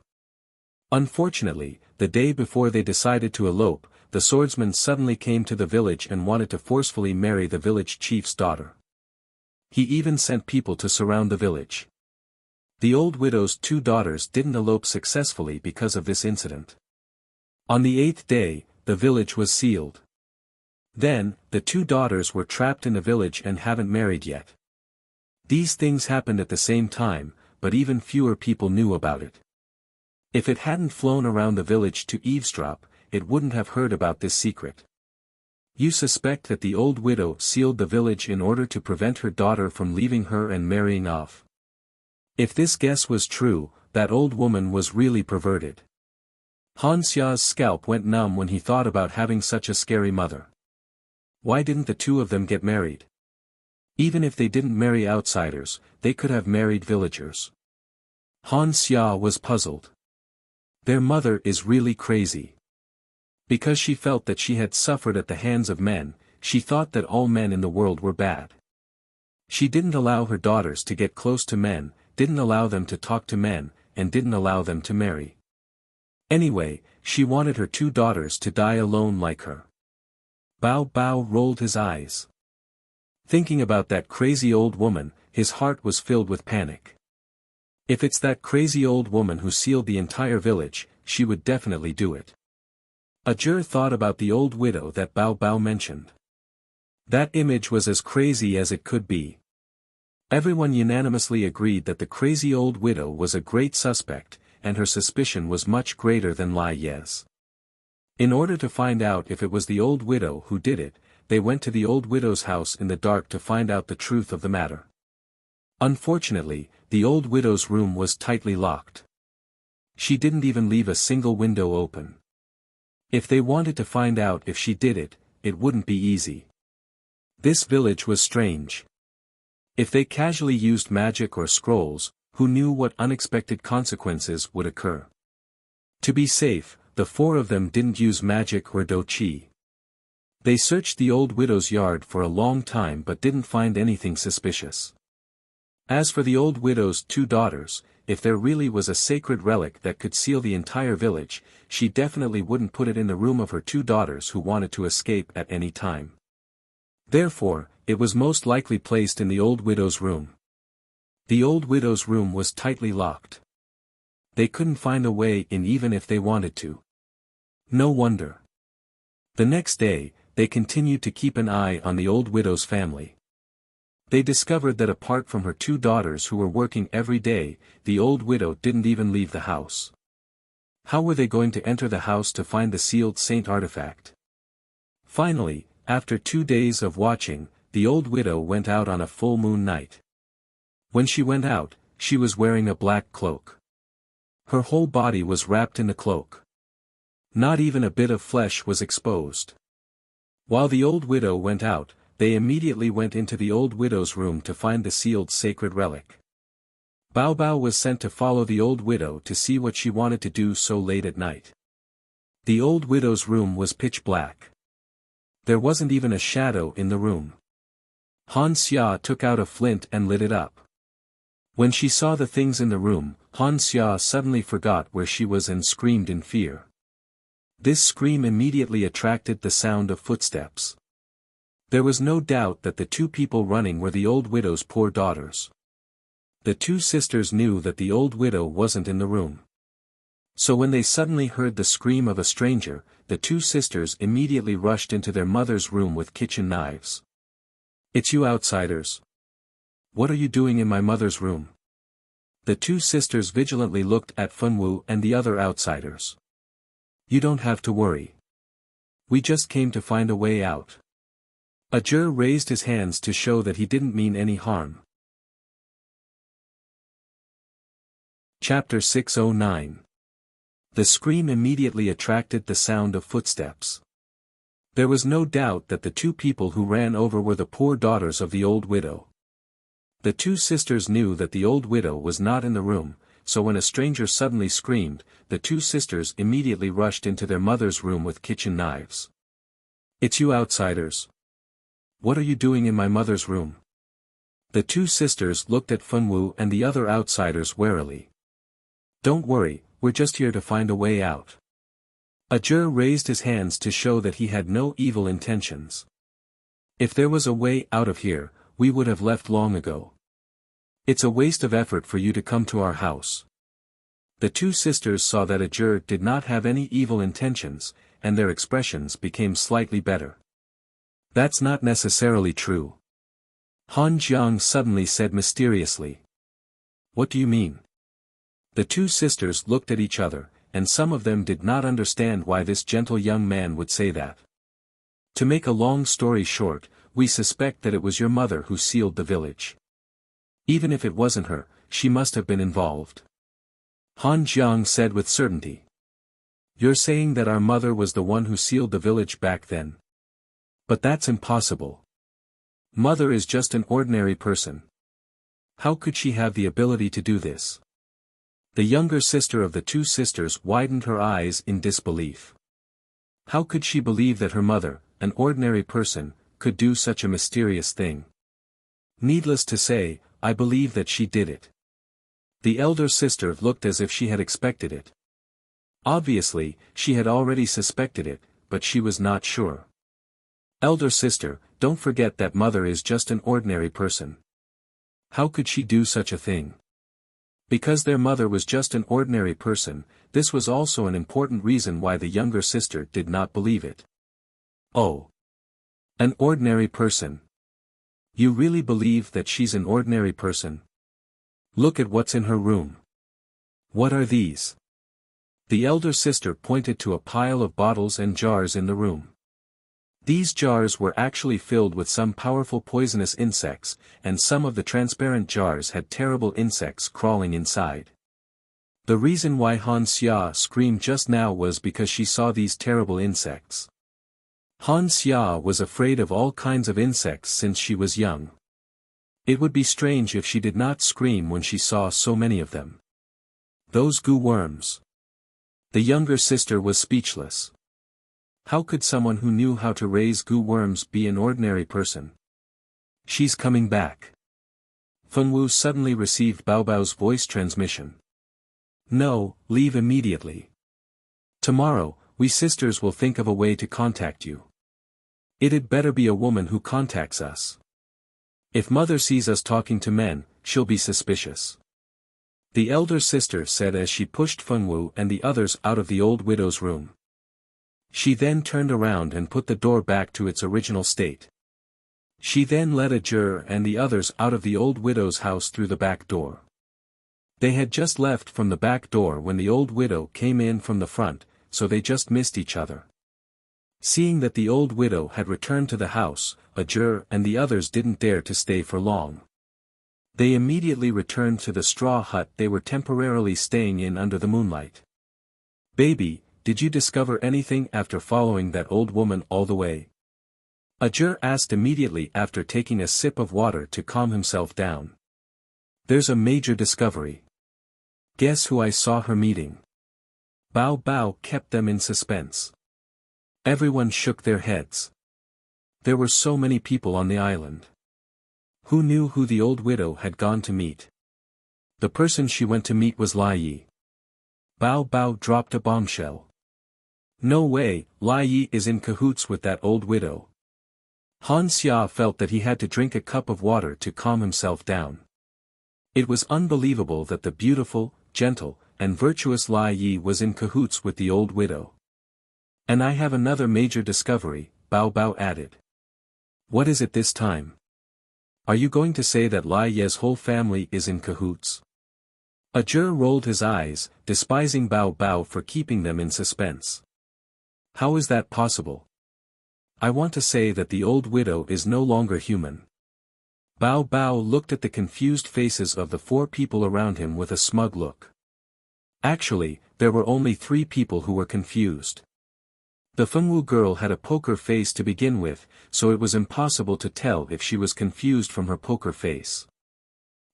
Unfortunately, the day before they decided to elope, the swordsman suddenly came to the village and wanted to forcefully marry the village chief's daughter. He even sent people to surround the village. The old widow's two daughters didn't elope successfully because of this incident. On the 8th day, the village was sealed. Then, the two daughters were trapped in the village and haven't married yet. These things happened at the same time, but even fewer people knew about it. If it hadn't flown around the village to eavesdrop, it wouldn't have heard about this secret. You suspect that the old widow sealed the village in order to prevent her daughter from leaving her and marrying off. If this guess was true, that old woman was really perverted. Han Xia's scalp went numb when he thought about having such a scary mother. Why didn't the two of them get married? Even if they didn't marry outsiders, they could have married villagers. Han Xia was puzzled. Their mother is really crazy. Because she felt that she had suffered at the hands of men, she thought that all men in the world were bad. She didn't allow her daughters to get close to men, didn't allow them to talk to men, and didn't allow them to marry. Anyway, she wanted her two daughters to die alone like her. Bao Bao rolled his eyes. Thinking about that crazy old woman, his heart was filled with panic. If it's that crazy old woman who sealed the entire village, she would definitely do it. Ajur thought about the old widow that Bao Bao mentioned. That image was as crazy as it could be. Everyone unanimously agreed that the crazy old widow was a great suspect, and her suspicion was much greater than Lai Ye's. In order to find out if it was the old widow who did it, they went to the old widow's house in the dark to find out the truth of the matter. Unfortunately, the old widow's room was tightly locked. She didn't even leave a single window open. If they wanted to find out if she did it, it wouldn't be easy. This village was strange. If they casually used magic or scrolls, who knew what unexpected consequences would occur? To be safe, the four of them didn't use magic or douqi. They searched the old widow's yard for a long time but didn't find anything suspicious. As for the old widow's two daughters, if there really was a sacred relic that could seal the entire village, she definitely wouldn't put it in the room of her two daughters who wanted to escape at any time. Therefore, it was most likely placed in the old widow's room. The old widow's room was tightly locked. They couldn't find a way in even if they wanted to. No wonder. The next day, they continued to keep an eye on the old widow's family. They discovered that apart from her two daughters who were working every day, the old widow didn't even leave the house. How were they going to enter the house to find the sealed saint artifact? Finally, after 2 days of watching, the old widow went out on a full moon night. When she went out, she was wearing a black cloak. Her whole body was wrapped in the cloak. Not even a bit of flesh was exposed. While the old widow went out, they immediately went into the old widow's room to find the sealed sacred relic. Bao Bao was sent to follow the old widow to see what she wanted to do so late at night. The old widow's room was pitch black. There wasn't even a shadow in the room. Han Xia took out a flint and lit it up. When she saw the things in the room, Han Xia suddenly forgot where she was and screamed in fear. This scream immediately attracted the sound of footsteps. There was no doubt that the two people running were the old widow's poor daughters. The two sisters knew that the old widow wasn't in the room. So when they suddenly heard the scream of a stranger, the two sisters immediately rushed into their mother's room with kitchen knives. "It's you outsiders. What are you doing in my mother's room?" The two sisters vigilantly looked at Fenwu and the other outsiders. "You don't have to worry. We just came to find a way out." Ajur raised his hands to show that he didn't mean any harm. Chapter 609. The scream immediately attracted the sound of footsteps. There was no doubt that the two people who ran over were the poor daughters of the old widow. The two sisters knew that the old widow was not in the room, so when a stranger suddenly screamed, the two sisters immediately rushed into their mother's room with kitchen knives. "It's you outsiders. What are you doing in my mother's room?" The two sisters looked at Fenwu and the other outsiders warily. "Don't worry, we're just here to find a way out." Ajur raised his hands to show that he had no evil intentions. "If there was a way out of here, we would have left long ago. It's a waste of effort for you to come to our house." The two sisters saw that Ajur did not have any evil intentions, and their expressions became slightly better. "That's not necessarily true," Han Jiang suddenly said mysteriously. "What do you mean?" The two sisters looked at each other, and some of them did not understand why this gentle young man would say that. "To make a long story short, we suspect that it was your mother who sealed the village. Even if it wasn't her, she must have been involved," Han Jiang said with certainty. "You're saying that our mother was the one who sealed the village back then? But that's impossible. Mother is just an ordinary person. How could she have the ability to do this?" The younger sister of the two sisters widened her eyes in disbelief. How could she believe that her mother, an ordinary person, could do such a mysterious thing? Needless to say, I believe that she did it. The elder sister looked as if she had expected it. Obviously, she had already suspected it, but she was not sure. "Elder sister, don't forget that mother is just an ordinary person. How could she do such a thing?" Because their mother was just an ordinary person, this was also an important reason why the younger sister did not believe it. "Oh. An ordinary person. You really believe that she's an ordinary person? Look at what's in her room. What are these?" The elder sister pointed to a pile of bottles and jars in the room. These jars were actually filled with some powerful poisonous insects, and some of the transparent jars had terrible insects crawling inside. The reason why Han Xia screamed just now was because she saw these terrible insects. Han Xia was afraid of all kinds of insects since she was young. It would be strange if she did not scream when she saw so many of them. Those goo worms. The younger sister was speechless. How could someone who knew how to raise goo worms be an ordinary person? "She's coming back." Fenwu suddenly received Bao Bao's voice transmission. "No, leave immediately. Tomorrow, we sisters will think of a way to contact you. It'd better be a woman who contacts us. If mother sees us talking to men, she'll be suspicious." The elder sister said as she pushed Fenwu and the others out of the old widow's room. She then turned around and put the door back to its original state. She then led Ajur and the others out of the old widow's house through the back door. They had just left from the back door when the old widow came in from the front, so they just missed each other. Seeing that the old widow had returned to the house, Ajur and the others didn't dare to stay for long. They immediately returned to the straw hut they were temporarily staying in under the moonlight. "Baby, did you discover anything after following that old woman all the way?" Ajur asked immediately after taking a sip of water to calm himself down. There's a major discovery. Guess who I saw her meeting? Bao Bao kept them in suspense. Everyone shook their heads. There were so many people on the island. Who knew who the old widow had gone to meet? The person she went to meet was Lai Yi. Bao Bao dropped a bombshell. No way, Lai Yi is in cahoots with that old widow. Han Xia felt that he had to drink a cup of water to calm himself down. It was unbelievable that the beautiful, gentle, and virtuous Lai Yi was in cahoots with the old widow. And I have another major discovery, Bao Bao added. What is it this time? Are you going to say that Lai Ye's whole family is in cahoots? Ajur rolled his eyes, despising Bao Bao for keeping them in suspense. How is that possible? I want to say that the old widow is no longer human. Bao Bao looked at the confused faces of the 4 people around him with a smug look. Actually, there were only 3 people who were confused. The Fengwu girl had a poker face to begin with, so it was impossible to tell if she was confused from her poker face.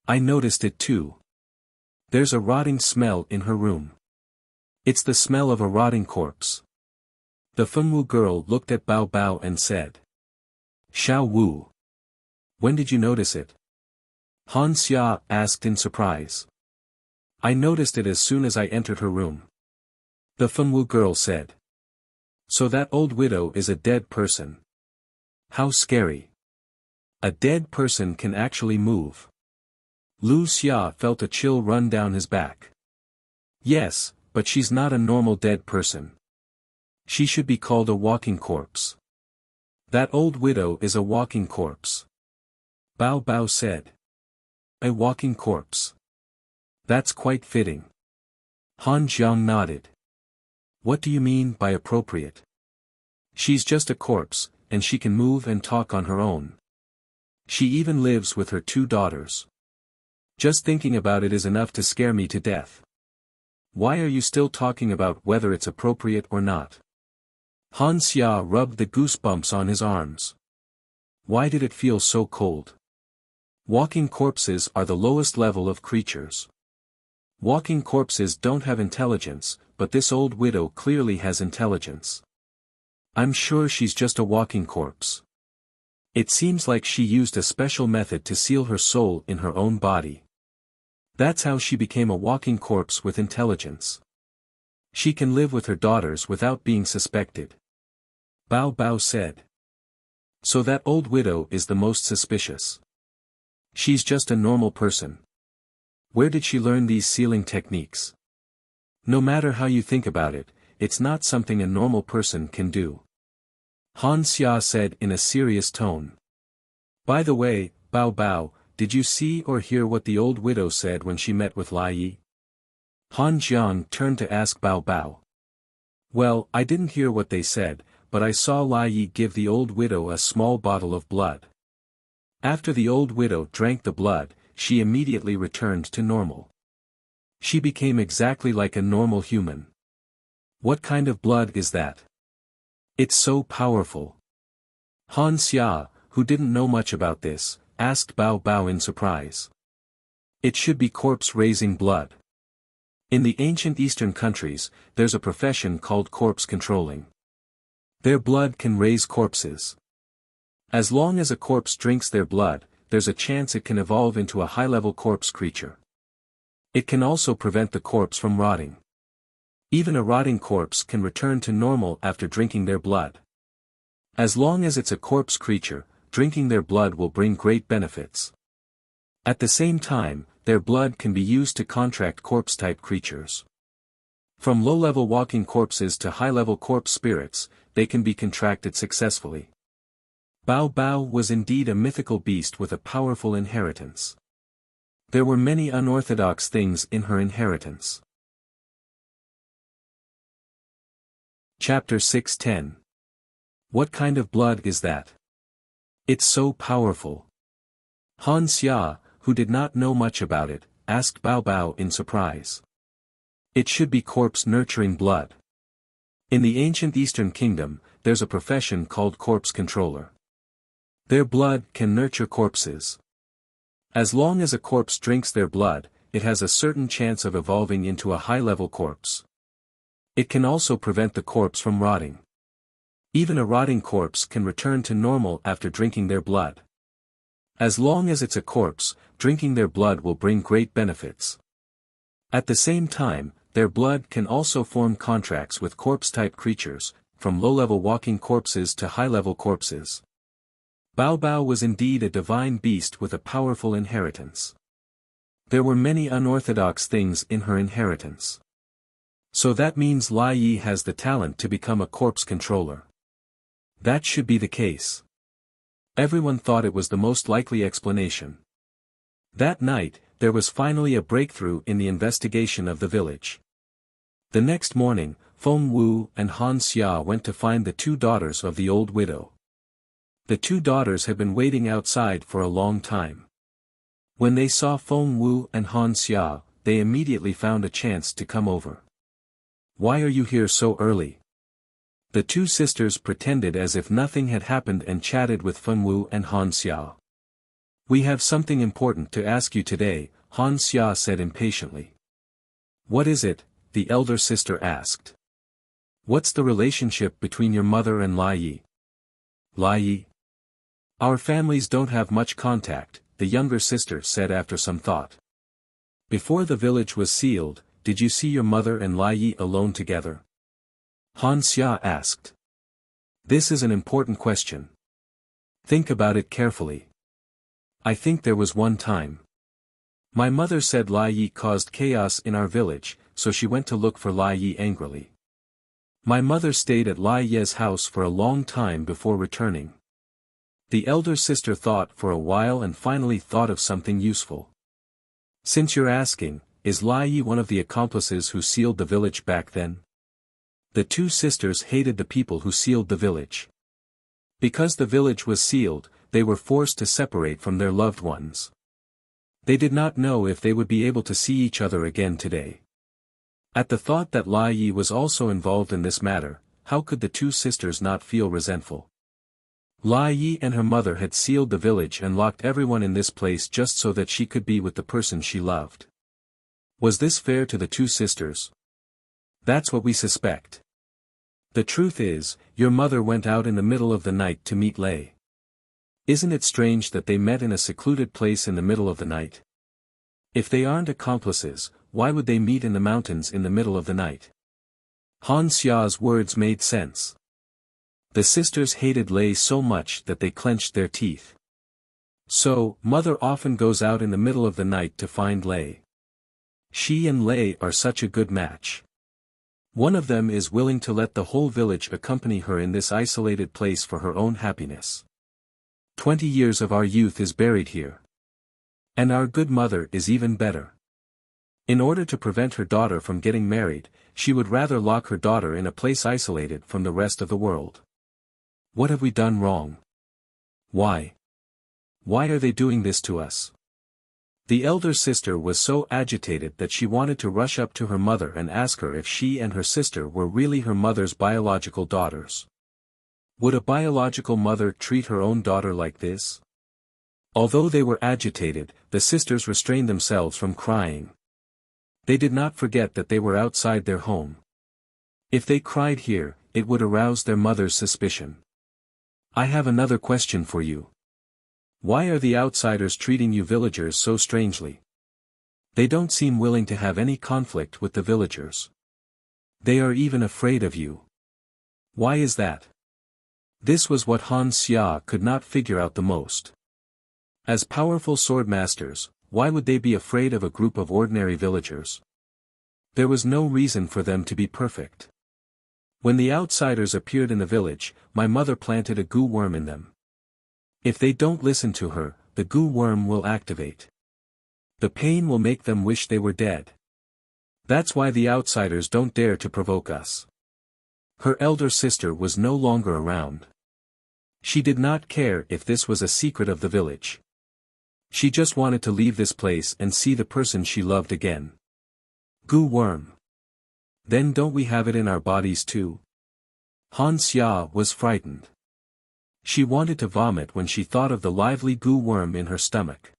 I noticed it too. There's a rotting smell in her room. It's the smell of a rotting corpse. The Fengwu girl looked at Bao Bao and said. Xiao Wu. When did you notice it? Han Xia asked in surprise. I noticed it as soon as I entered her room. The Fengwu girl said. So that old widow is a dead person. How scary. A dead person can actually move. Lu Xia felt a chill run down his back. Yes, but she's not a normal dead person. She should be called a walking corpse. That old widow is a walking corpse. Bao Bao said. A walking corpse. That's quite fitting. Han Jiang nodded. What do you mean by appropriate? She's just a corpse, and she can move and talk on her own. She even lives with her 2 daughters. Just thinking about it is enough to scare me to death. Why are you still talking about whether it's appropriate or not? Han Xia rubbed the goosebumps on his arms. Why did it feel so cold? Walking corpses are the lowest level of creatures. Walking corpses don't have intelligence, but this old widow clearly has intelligence. I'm sure she's just a walking corpse. It seems like she used a special method to seal her soul in her own body. That's how she became a walking corpse with intelligence. She can live with her daughters without being suspected. Bao Bao said. So that old widow is the most suspicious. She's just a normal person. Where did she learn these sealing techniques? No matter how you think about it, it's not something a normal person can do. Han Xia said in a serious tone. By the way, Bao Bao, did you see or hear what the old widow said when she met with Lai Yi? Han Jiang turned to ask Bao Bao. Well, I didn't hear what they said, but I saw Lai Yi give the old widow a small bottle of blood. After the old widow drank the blood, she immediately returned to normal. She became exactly like a normal human. What kind of blood is that? It's so powerful. Han Xia, who didn't know much about this, asked Bao Bao in surprise. It should be corpse-raising blood. In the ancient Eastern countries, there's a profession called corpse controlling. Their blood can raise corpses. As long as a corpse drinks their blood, there's a chance it can evolve into a high-level corpse creature. It can also prevent the corpse from rotting. Even a rotting corpse can return to normal after drinking their blood. As long as it's a corpse creature, drinking their blood will bring great benefits. At the same time, their blood can be used to contract corpse-type creatures. From low-level walking corpses to high-level corpse spirits, they can be contracted successfully. Bao Bao was indeed a mythical beast with a powerful inheritance. There were many unorthodox things in her inheritance. Chapter 610. What kind of blood is that? It's so powerful. Han Xia, who did not know much about it, asked Bao Bao in surprise. It should be corpse-nurturing blood. In the ancient Eastern Kingdom, there's a profession called corpse controller. Their blood can nurture corpses. As long as a corpse drinks their blood, it has a certain chance of evolving into a high-level corpse. It can also prevent the corpse from rotting. Even a rotting corpse can return to normal after drinking their blood. As long as it's a corpse, drinking their blood will bring great benefits. At the same time, their blood can also form contracts with corpse-type creatures, from low-level walking corpses to high-level corpses. Bao Bao was indeed a divine beast with a powerful inheritance. There were many unorthodox things in her inheritance. So that means Lai Yi has the talent to become a corpse controller. That should be the case. Everyone thought it was the most likely explanation. That night, there was finally a breakthrough in the investigation of the village. The next morning, Feng Wu and Han Xia went to find the two daughters of the old widow. The two daughters had been waiting outside for a long time. When they saw Feng Wu and Han Xia, they immediately found a chance to come over. "Why are you here so early?" The two sisters pretended as if nothing had happened and chatted with Feng Wu and Han Xia. "We have something important to ask you today," Han Xia said impatiently. "What is it?" the elder sister asked. "What's the relationship between your mother and Lai Yi?" "Lai Yi? Our families don't have much contact," the younger sister said after some thought. "Before the village was sealed, did you see your mother and Lai Yi alone together?" Han Xia asked. "This is an important question. Think about it carefully. I think there was one time. My mother said Lai Yi caused chaos in our village, so she went to look for Lai Yi angrily. My mother stayed at Lai Ye's house for a long time before returning." The elder sister thought for a while and finally thought of something useful. "Since you're asking, is Lai Yi one of the accomplices who sealed the village back then?" The two sisters hated the people who sealed the village. Because the village was sealed, they were forced to separate from their loved ones. They did not know if they would be able to see each other again today. At the thought that Lai Yi was also involved in this matter, how could the two sisters not feel resentful? Lai Yi and her mother had sealed the village and locked everyone in this place just so that she could be with the person she loved. Was this fair to the two sisters? That's what we suspect. The truth is, your mother went out in the middle of the night to meet Lei. Isn't it strange that they met in a secluded place in the middle of the night? If they aren't accomplices, why would they meet in the mountains in the middle of the night? Han Xia's words made sense. The sisters hated Lei so much that they clenched their teeth. So, mother often goes out in the middle of the night to find Lei. She and Lei are such a good match. One of them is willing to let the whole village accompany her in this isolated place for her own happiness. 20 years of our youth is buried here. And our good mother is even better. In order to prevent her daughter from getting married, she would rather lock her daughter in a place isolated from the rest of the world. What have we done wrong? Why? Why are they doing this to us? The elder sister was so agitated that she wanted to rush up to her mother and ask her if she and her sister were really her mother's biological daughters. Would a biological mother treat her own daughter like this? Although they were agitated, the sisters restrained themselves from crying. They did not forget that they were outside their home. If they cried here, it would arouse their mother's suspicion. I have another question for you. Why are the outsiders treating you villagers so strangely? They don't seem willing to have any conflict with the villagers. They are even afraid of you. Why is that? This was what Han Xia could not figure out the most. As powerful swordmasters, why would they be afraid of a group of ordinary villagers? There was no reason for them to be perfect. When the outsiders appeared in the village, my mother planted a goo worm in them. If they don't listen to her, the goo worm will activate. The pain will make them wish they were dead. That's why the outsiders don't dare to provoke us. Her elder sister was no longer around. She did not care if this was a secret of the village. She just wanted to leave this place and see the person she loved again. Goo worm. Then don't we have it in our bodies too? Han Xia was frightened. She wanted to vomit when she thought of the lively goo worm in her stomach.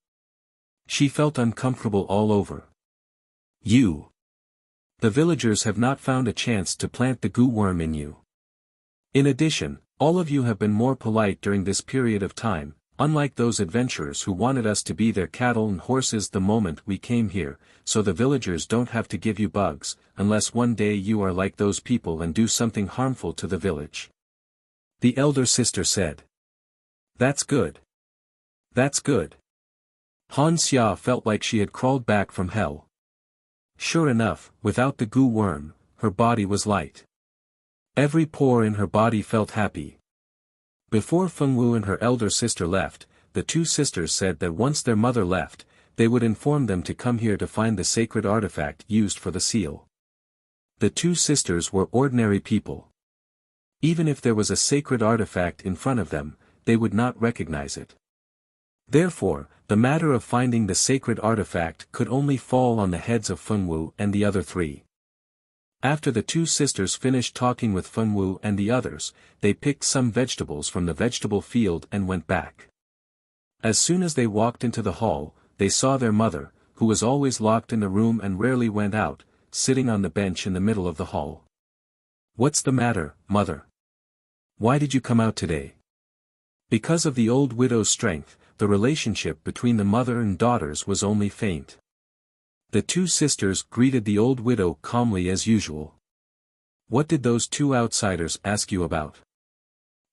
She felt uncomfortable all over. You. The villagers have not found a chance to plant the goo worm in you. In addition, all of you have been more polite during this period of time, unlike those adventurers who wanted us to be their cattle and horses the moment we came here, so the villagers don't have to give you bugs, unless one day you are like those people and do something harmful to the village. The elder sister said. That's good. That's good. Han Xia felt like she had crawled back from hell. Sure enough, without the goo worm, her body was light. Every pore in her body felt happy. Before Fengwu and her elder sister left, the two sisters said that once their mother left, they would inform them to come here to find the sacred artifact used for the seal. The two sisters were ordinary people. Even if there was a sacred artifact in front of them, they would not recognize it. Therefore, the matter of finding the sacred artifact could only fall on the heads of Fengwu and the other three. After the two sisters finished talking with Fengwu and the others, they picked some vegetables from the vegetable field and went back. As soon as they walked into the hall, they saw their mother, who was always locked in the room and rarely went out, sitting on the bench in the middle of the hall. What's the matter, mother? Why did you come out today? Because of the old widow's strength, the relationship between the mother and daughters was only faint. The two sisters greeted the old widow calmly as usual. What did those two outsiders ask you about?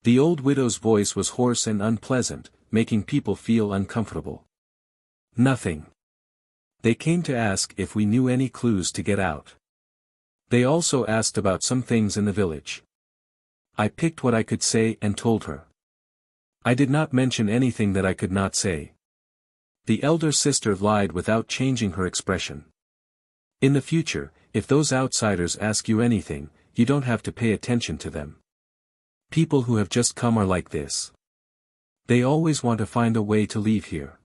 The old widow's voice was hoarse and unpleasant, making people feel uncomfortable. Nothing. They came to ask if we knew any clues to get out. They also asked about some things in the village. I picked what I could say and told her. I did not mention anything that I could not say. The elder sister lied without changing her expression. In the future, if those outsiders ask you anything, you don't have to pay attention to them. People who have just come are like this. They always want to find a way to leave here.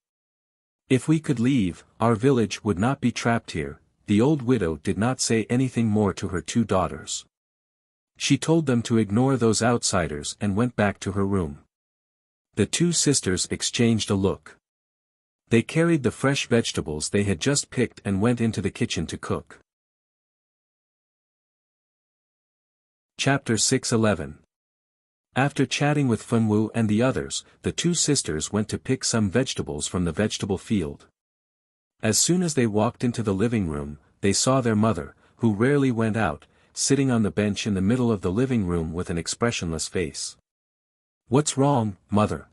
If we could leave, our village would not be trapped here. The old widow did not say anything more to her two daughters. She told them to ignore those outsiders and went back to her room. The two sisters exchanged a look. They carried the fresh vegetables they had just picked and went into the kitchen to cook. Chapter 6:11. After chatting with Fengwu and the others, the two sisters went to pick some vegetables from the vegetable field. As soon as they walked into the living room, they saw their mother, who rarely went out, sitting on the bench in the middle of the living room with an expressionless face. What's wrong, mother?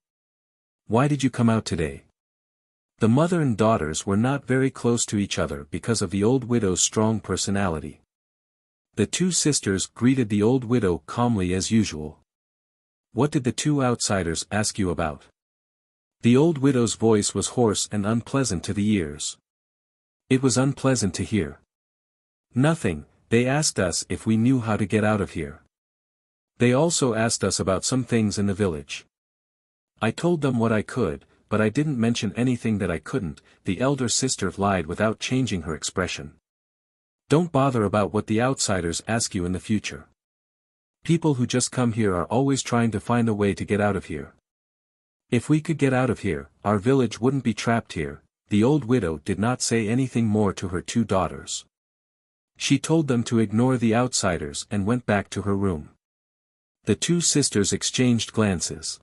Why did you come out today? The mother and daughters were not very close to each other because of the old widow's strong personality. The two sisters greeted the old widow calmly as usual. What did the two outsiders ask you about? The old widow's voice was hoarse and unpleasant to the ears. It was unpleasant to hear. Nothing, they asked us if we knew how to get out of here. They also asked us about some things in the village. I told them what I could, but I didn't mention anything that I couldn't. The elder sister lied without changing her expression. Don't bother about what the outsiders ask you in the future. People who just come here are always trying to find a way to get out of here. If we could get out of here, our village wouldn't be trapped here. The old widow did not say anything more to her two daughters. She told them to ignore the outsiders and went back to her room. The two sisters exchanged glances.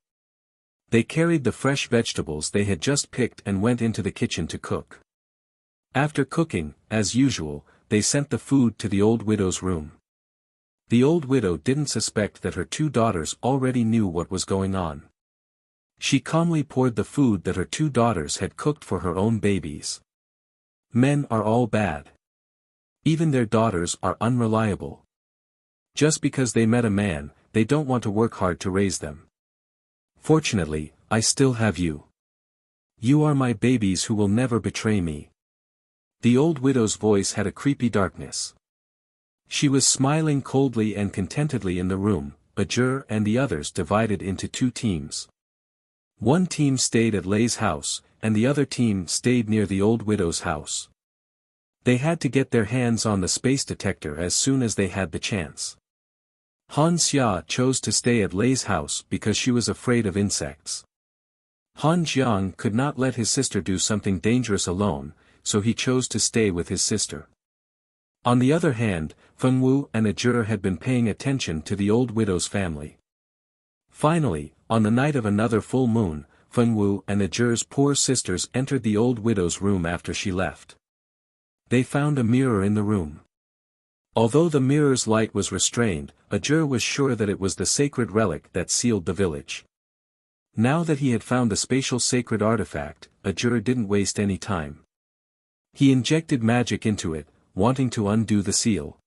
They carried the fresh vegetables they had just picked and went into the kitchen to cook. After cooking, as usual, they sent the food to the old widow's room. The old widow didn't suspect that her two daughters already knew what was going on. She calmly poured the food that her two daughters had cooked for her own babies. Men are all bad. Even their daughters are unreliable. Just because they met a man, they don't want to work hard to raise them. Fortunately, I still have you. You are my babies who will never betray me. The old widow's voice had a creepy darkness. She was smiling coldly and contentedly in the room. Bajur and the others divided into two teams. One team stayed at Lei's house, and the other team stayed near the old widow's house. They had to get their hands on the space detector as soon as they had the chance. Han Xia chose to stay at Lei's house because she was afraid of insects. Han Jiang could not let his sister do something dangerous alone, so he chose to stay with his sister. On the other hand, Feng Wu and Ajur had been paying attention to the old widow's family. Finally, on the night of another full moon, Feng Wu and Ajur's poor sisters entered the old widow's room after she left. They found a mirror in the room. Although the mirror's light was restrained, Ajur was sure that it was the sacred relic that sealed the village. Now that he had found the spatial sacred artifact, Ajur didn't waste any time. He injected magic into it, wanting to undo the seal.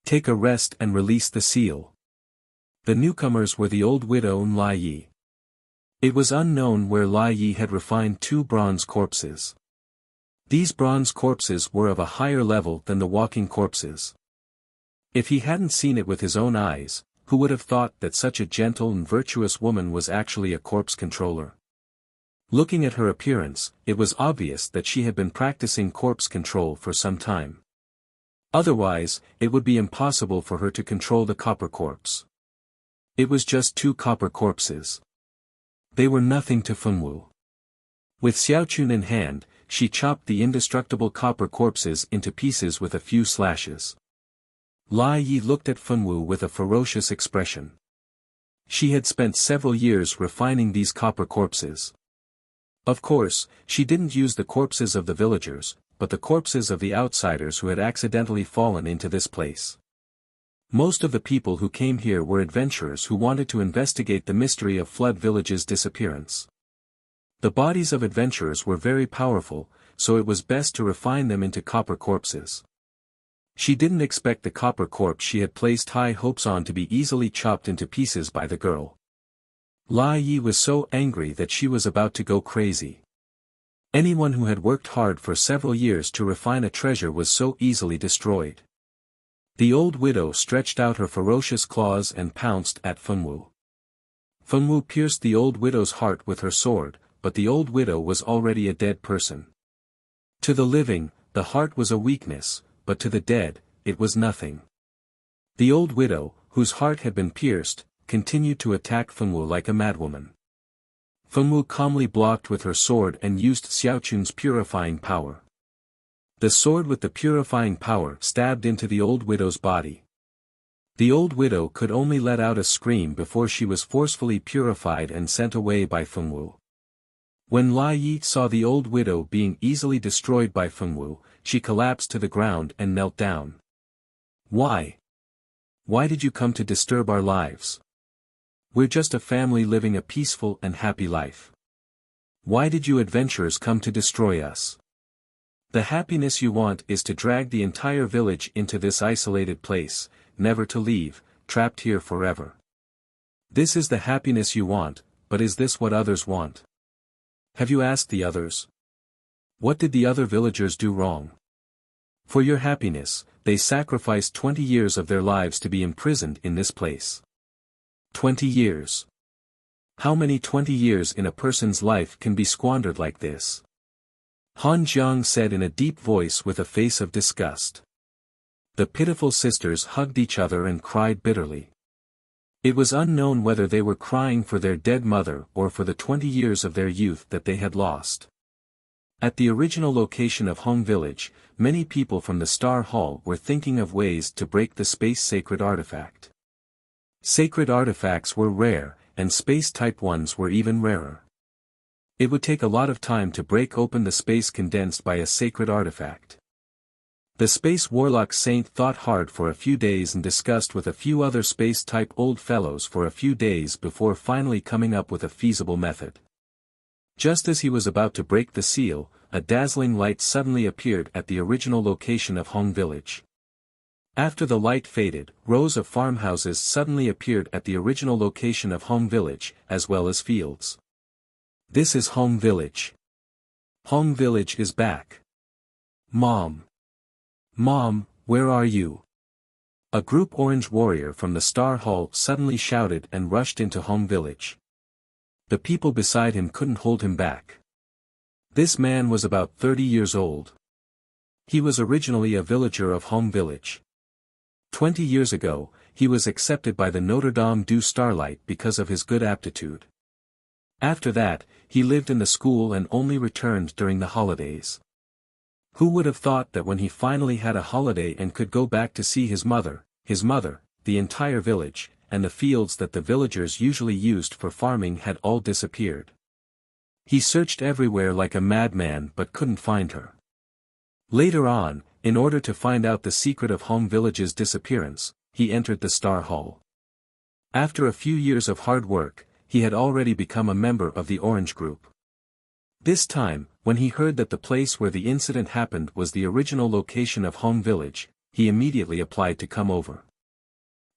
Take a rest and release the seal. The newcomers were the old widow and Lai Yi. It was unknown where Lai Yi had refined 2 bronze corpses. These bronze corpses were of a higher level than the walking corpses. If he hadn't seen it with his own eyes, who would have thought that such a gentle and virtuous woman was actually a corpse controller? Looking at her appearance, it was obvious that she had been practicing corpse control for some time. Otherwise, it would be impossible for her to control the copper corpse. It was just 2 copper corpses. They were nothing to Feng Wu. With Xiaochun in hand, she chopped the indestructible copper corpses into pieces with a few slashes. Lai Yi looked at Feng Wu with a ferocious expression. She had spent several years refining these copper corpses. Of course, she didn't use the corpses of the villagers, but the corpses of the outsiders who had accidentally fallen into this place. Most of the people who came here were adventurers who wanted to investigate the mystery of Flood Village's disappearance. The bodies of adventurers were very powerful, so it was best to refine them into copper corpses. She didn't expect the copper corpse she had placed high hopes on to be easily chopped into pieces by the girl. Lai Yi was so angry that she was about to go crazy. Anyone who had worked hard for several years to refine a treasure was so easily destroyed. The old widow stretched out her ferocious claws and pounced at Feng Wu. Feng Wu pierced the old widow's heart with her sword, but the old widow was already a dead person. To the living, the heart was a weakness, but to the dead, it was nothing. The old widow, whose heart had been pierced, continued to attack Feng Wu like a madwoman. Feng Wu calmly blocked with her sword and used Xiaochun's purifying power. The sword with the purifying power stabbed into the old widow's body. The old widow could only let out a scream before she was forcefully purified and sent away by Feng Wu. When Lai Yi saw the old widow being easily destroyed by Feng Wu, she collapsed to the ground and knelt down. Why? Why did you come to disturb our lives? We're just a family living a peaceful and happy life. Why did you adventurers come to destroy us? The happiness you want is to drag the entire village into this isolated place, never to leave, trapped here forever. This is the happiness you want, but is this what others want? Have you asked the others? What did the other villagers do wrong? For your happiness, they sacrificed 20 years of their lives to be imprisoned in this place. 20 years. How many 20 years in a person's life can be squandered like this? Han Jiang said in a deep voice with a face of disgust. The pitiful sisters hugged each other and cried bitterly. It was unknown whether they were crying for their dead mother or for the 20 years of their youth that they had lost. At the original location of Hong Village, many people from the Star Hall were thinking of ways to break the space-sacred artifact. Sacred artifacts were rare, and space-type ones were even rarer. It would take a lot of time to break open the space condensed by a sacred artifact. The space warlock saint thought hard for a few days and discussed with a few other space-type old fellows for a few days before finally coming up with a feasible method. Just as he was about to break the seal, a dazzling light suddenly appeared at the original location of Hong Village. After the light faded, rows of farmhouses suddenly appeared at the original location of Hong Village, as well as fields. This is Hong Village. Hong Village is back. Mom. Mom, where are you? A group orange warrior from the Star Hall suddenly shouted and rushed into Hong Village. The people beside him couldn't hold him back. This man was about 30 years old. He was originally a villager of Hong Village. 20 years ago, he was accepted by the Notre Dame du Starlight because of his good aptitude. After that, he lived in the school and only returned during the holidays. Who would have thought that when he finally had a holiday and could go back to see his mother, the entire village, and the fields that the villagers usually used for farming had all disappeared. He searched everywhere like a madman but couldn't find her. Later on, in order to find out the secret of Home Village's disappearance, he entered the Star Hall. After a few years of hard work, he had already become a member of the Orange Group. This time, when he heard that the place where the incident happened was the original location of Home Village, he immediately applied to come over.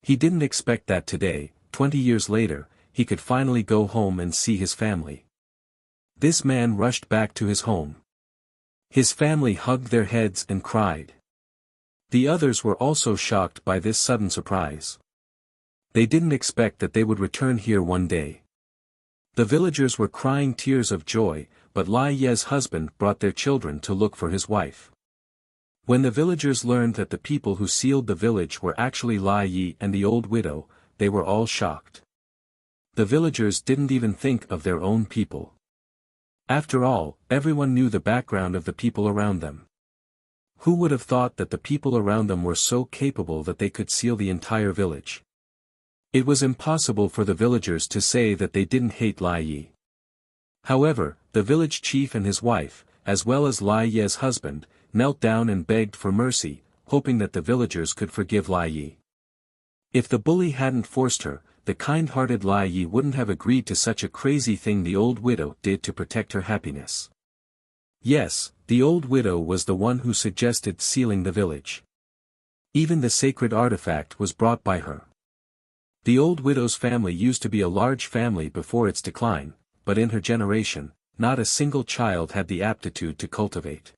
He didn't expect that today, 20 years later, he could finally go home and see his family. This man rushed back to his home. His family hugged their heads and cried. The others were also shocked by this sudden surprise. They didn't expect that they would return here one day. The villagers were crying tears of joy, but Lai Ye's husband brought their children to look for his wife. When the villagers learned that the people who sealed the village were actually Lai Ye and the old widow, they were all shocked. The villagers didn't even think of their own people. After all, everyone knew the background of the people around them. Who would have thought that the people around them were so capable that they could seal the entire village? It was impossible for the villagers to say that they didn't hate Lai Ye. However, the village chief and his wife, as well as Lai Ye's husband, knelt down and begged for mercy, hoping that the villagers could forgive Lai Ye. If the bully hadn't forced her, the kind-hearted Lai Ye wouldn't have agreed to such a crazy thing the old widow did to protect her happiness. Yes, the old widow was the one who suggested sealing the village. Even the sacred artifact was brought by her. The old widow's family used to be a large family before its decline, but in her generation, not a single child had the aptitude to cultivate.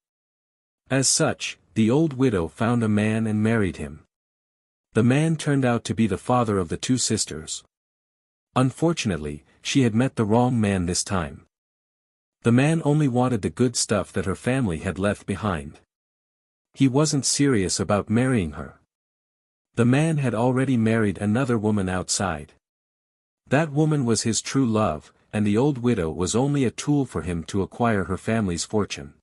As such, the old widow found a man and married him. The man turned out to be the father of the two sisters. Unfortunately, she had met the wrong man this time. The man only wanted the good stuff that her family had left behind. He wasn't serious about marrying her. The man had already married another woman outside. That woman was his true love, and the old widow was only a tool for him to acquire her family's fortune.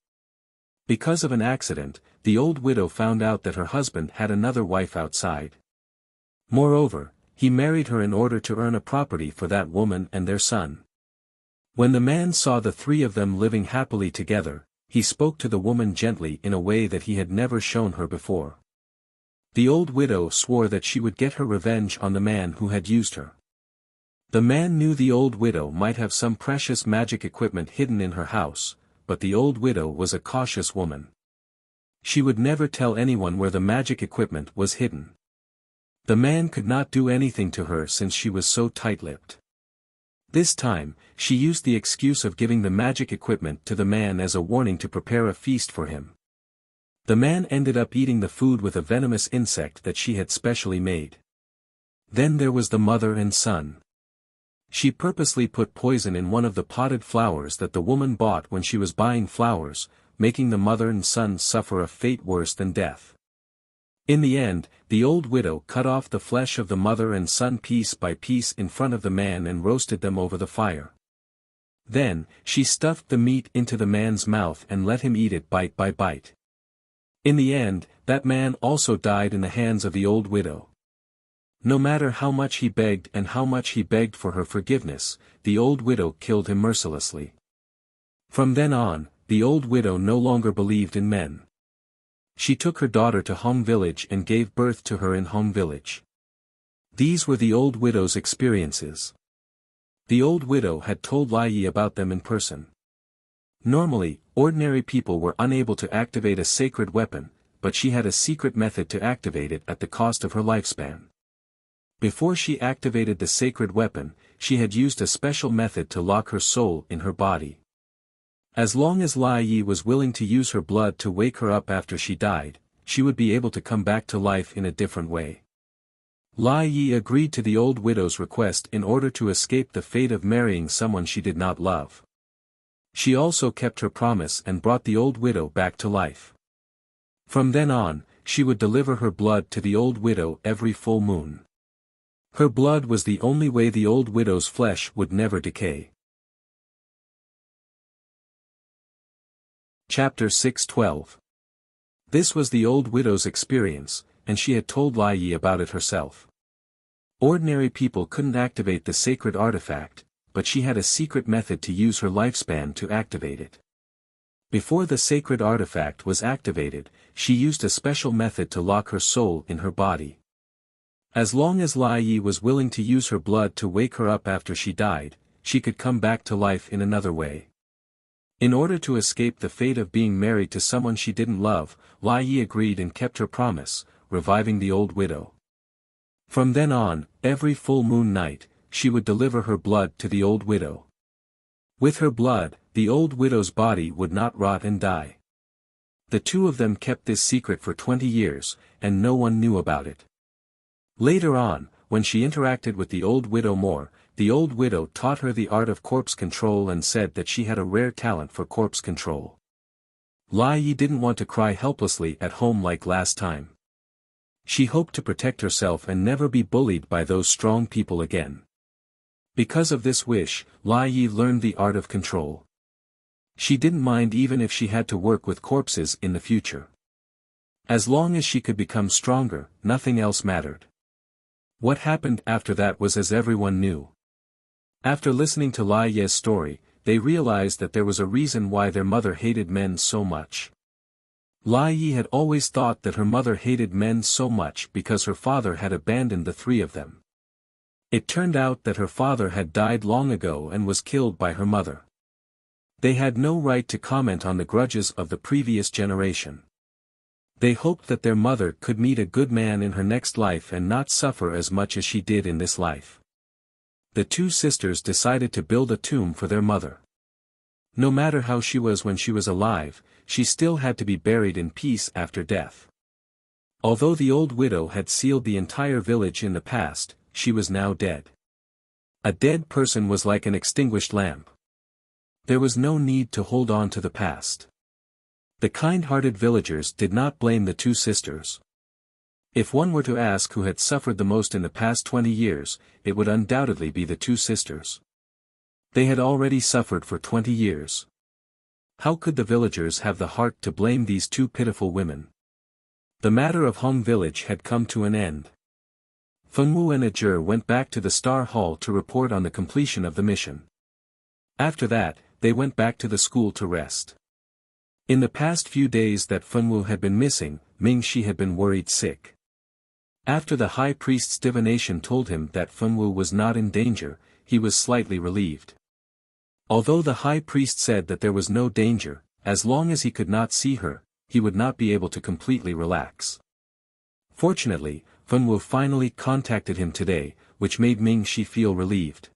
Because of an accident, the old widow found out that her husband had another wife outside. Moreover, he married her in order to earn a property for that woman and their son. When the man saw the three of them living happily together, he spoke to the woman gently in a way that he had never shown her before. The old widow swore that she would get her revenge on the man who had used her. The man knew the old widow might have some precious magic equipment hidden in her house, but the old widow was a cautious woman. She would never tell anyone where the magic equipment was hidden. The man could not do anything to her since she was so tight-lipped. This time, she used the excuse of giving the magic equipment to the man as a warning to prepare a feast for him. The man ended up eating the food with a venomous insect that she had specially made. Then there was the mother and son. She purposely put poison in one of the potted flowers that the woman bought when she was buying flowers, making the mother and son suffer a fate worse than death. In the end, the old widow cut off the flesh of the mother and son piece by piece in front of the man and roasted them over the fire. Then, she stuffed the meat into the man's mouth and let him eat it bite by bite. In the end, that man also died in the hands of the old widow. No matter how much he begged and how much he begged for her forgiveness, the old widow killed him mercilessly. From then on, the old widow no longer believed in men. She took her daughter to Home Village and gave birth to her in Home Village. These were the old widow's experiences. The old widow had told Lai Yi about them in person. Normally, ordinary people were unable to activate a sacred weapon, but she had a secret method to activate it at the cost of her lifespan. Before she activated the sacred weapon, she had used a special method to lock her soul in her body. As long as Lai Yi was willing to use her blood to wake her up after she died, she would be able to come back to life in a different way. Lai Yi agreed to the old widow's request in order to escape the fate of marrying someone she did not love. She also kept her promise and brought the old widow back to life. From then on, she would deliver her blood to the old widow every full moon. Her blood was the only way the old widow's flesh would never decay. Chapter 6:12. This was the old widow's experience, and she had told Lai Yi about it herself. Ordinary people couldn't activate the sacred artifact, but she had a secret method to use her lifespan to activate it. Before the sacred artifact was activated, she used a special method to lock her soul in her body. As long as Lai Yi was willing to use her blood to wake her up after she died, she could come back to life in another way. In order to escape the fate of being married to someone she didn't love, Lai Yi agreed and kept her promise, reviving the old widow. From then on, every full moon night, she would deliver her blood to the old widow. With her blood, the old widow's body would not rot and die. The two of them kept this secret for 20 years, and no one knew about it. Later on, when she interacted with the old widow more, the old widow taught her the art of corpse control and said that she had a rare talent for corpse control. Lai Yi didn't want to cry helplessly at home like last time. She hoped to protect herself and never be bullied by those strong people again. Because of this wish, Lai Yi learned the art of control. She didn't mind even if she had to work with corpses in the future. As long as she could become stronger, nothing else mattered. What happened after that was as everyone knew. After listening to Lai Yi's story, they realized that there was a reason why their mother hated men so much. Lai Yi had always thought that her mother hated men so much because her father had abandoned the three of them. It turned out that her father had died long ago and was killed by her mother. They had no right to comment on the grudges of the previous generation. They hoped that their mother could meet a good man in her next life and not suffer as much as she did in this life. The two sisters decided to build a tomb for their mother. No matter how she was when she was alive, she still had to be buried in peace after death. Although the old widow had sealed the entire village in the past, she was now dead. A dead person was like an extinguished lamp. There was no need to hold on to the past. The kind-hearted villagers did not blame the two sisters. If one were to ask who had suffered the most in the past 20 years, it would undoubtedly be the two sisters. They had already suffered for 20 years. How could the villagers have the heart to blame these two pitiful women? The matter of Hong Village had come to an end. Fengwu and Ajur went back to the Star Hall to report on the completion of the mission. After that, they went back to the school to rest. In the past few days that Fengwu had been missing, Mingxi had been worried sick. After the high priest's divination told him that Fengwu was not in danger, he was slightly relieved. Although the high priest said that there was no danger, as long as he could not see her, he would not be able to completely relax. Fortunately, Fengwu finally contacted him today, which made Mingxi feel relieved.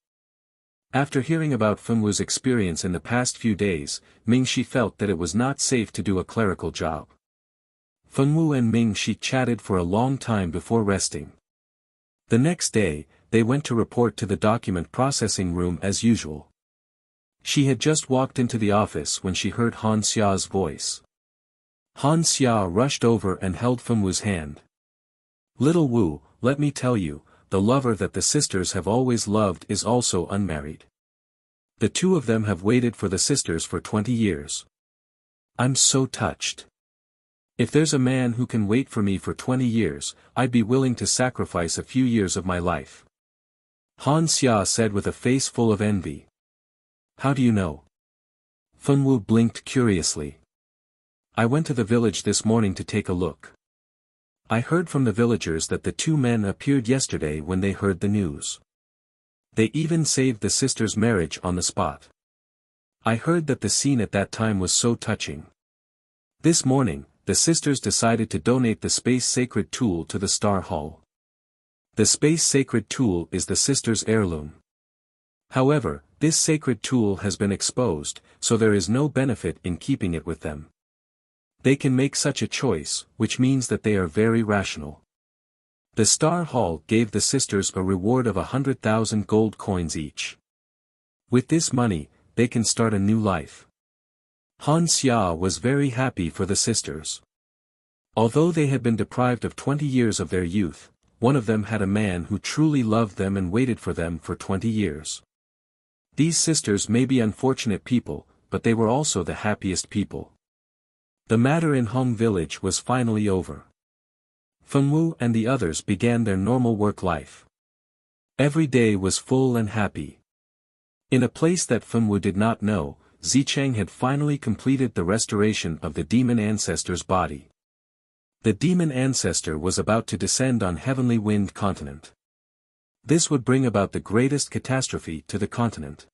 After hearing about Fengwu's experience in the past few days, Mingxi felt that it was not safe to do a clerical job. Fengwu and Mingxi chatted for a long time before resting. The next day, they went to report to the document processing room as usual. She had just walked into the office when she heard Han Xia's voice. Han Xia rushed over and held Fengwu's hand. "Little Wu, let me tell you, the lover that the sisters have always loved is also unmarried. The two of them have waited for the sisters for 20 years. I'm so touched. If there's a man who can wait for me for 20 years, I'd be willing to sacrifice a few years of my life." Han Xia said with a face full of envy. "How do you know?" Fengwu blinked curiously. "I went to the village this morning to take a look. I heard from the villagers that the two men appeared yesterday when they heard the news. They even saved the sisters' marriage on the spot. I heard that the scene at that time was so touching. This morning, the sisters decided to donate the Space Sacred Tool to the Star Hall. The Space Sacred Tool is the sisters' heirloom. However, this sacred tool has been exposed, so there is no benefit in keeping it with them. They can make such a choice, which means that they are very rational. The Star Hall gave the sisters a reward of 100,000 gold coins each. With this money, they can start a new life." Han Xia was very happy for the sisters. Although they had been deprived of 20 years of their youth, one of them had a man who truly loved them and waited for them for 20 years. These sisters may be unfortunate people, but they were also the happiest people. The matter in Hong village was finally over. Fengwu and the others began their normal work life. Every day was full and happy. In a place that Fengwu did not know, Zicheng had finally completed the restoration of the demon ancestor's body. The demon ancestor was about to descend on Heavenly Wind continent. This would bring about the greatest catastrophe to the continent.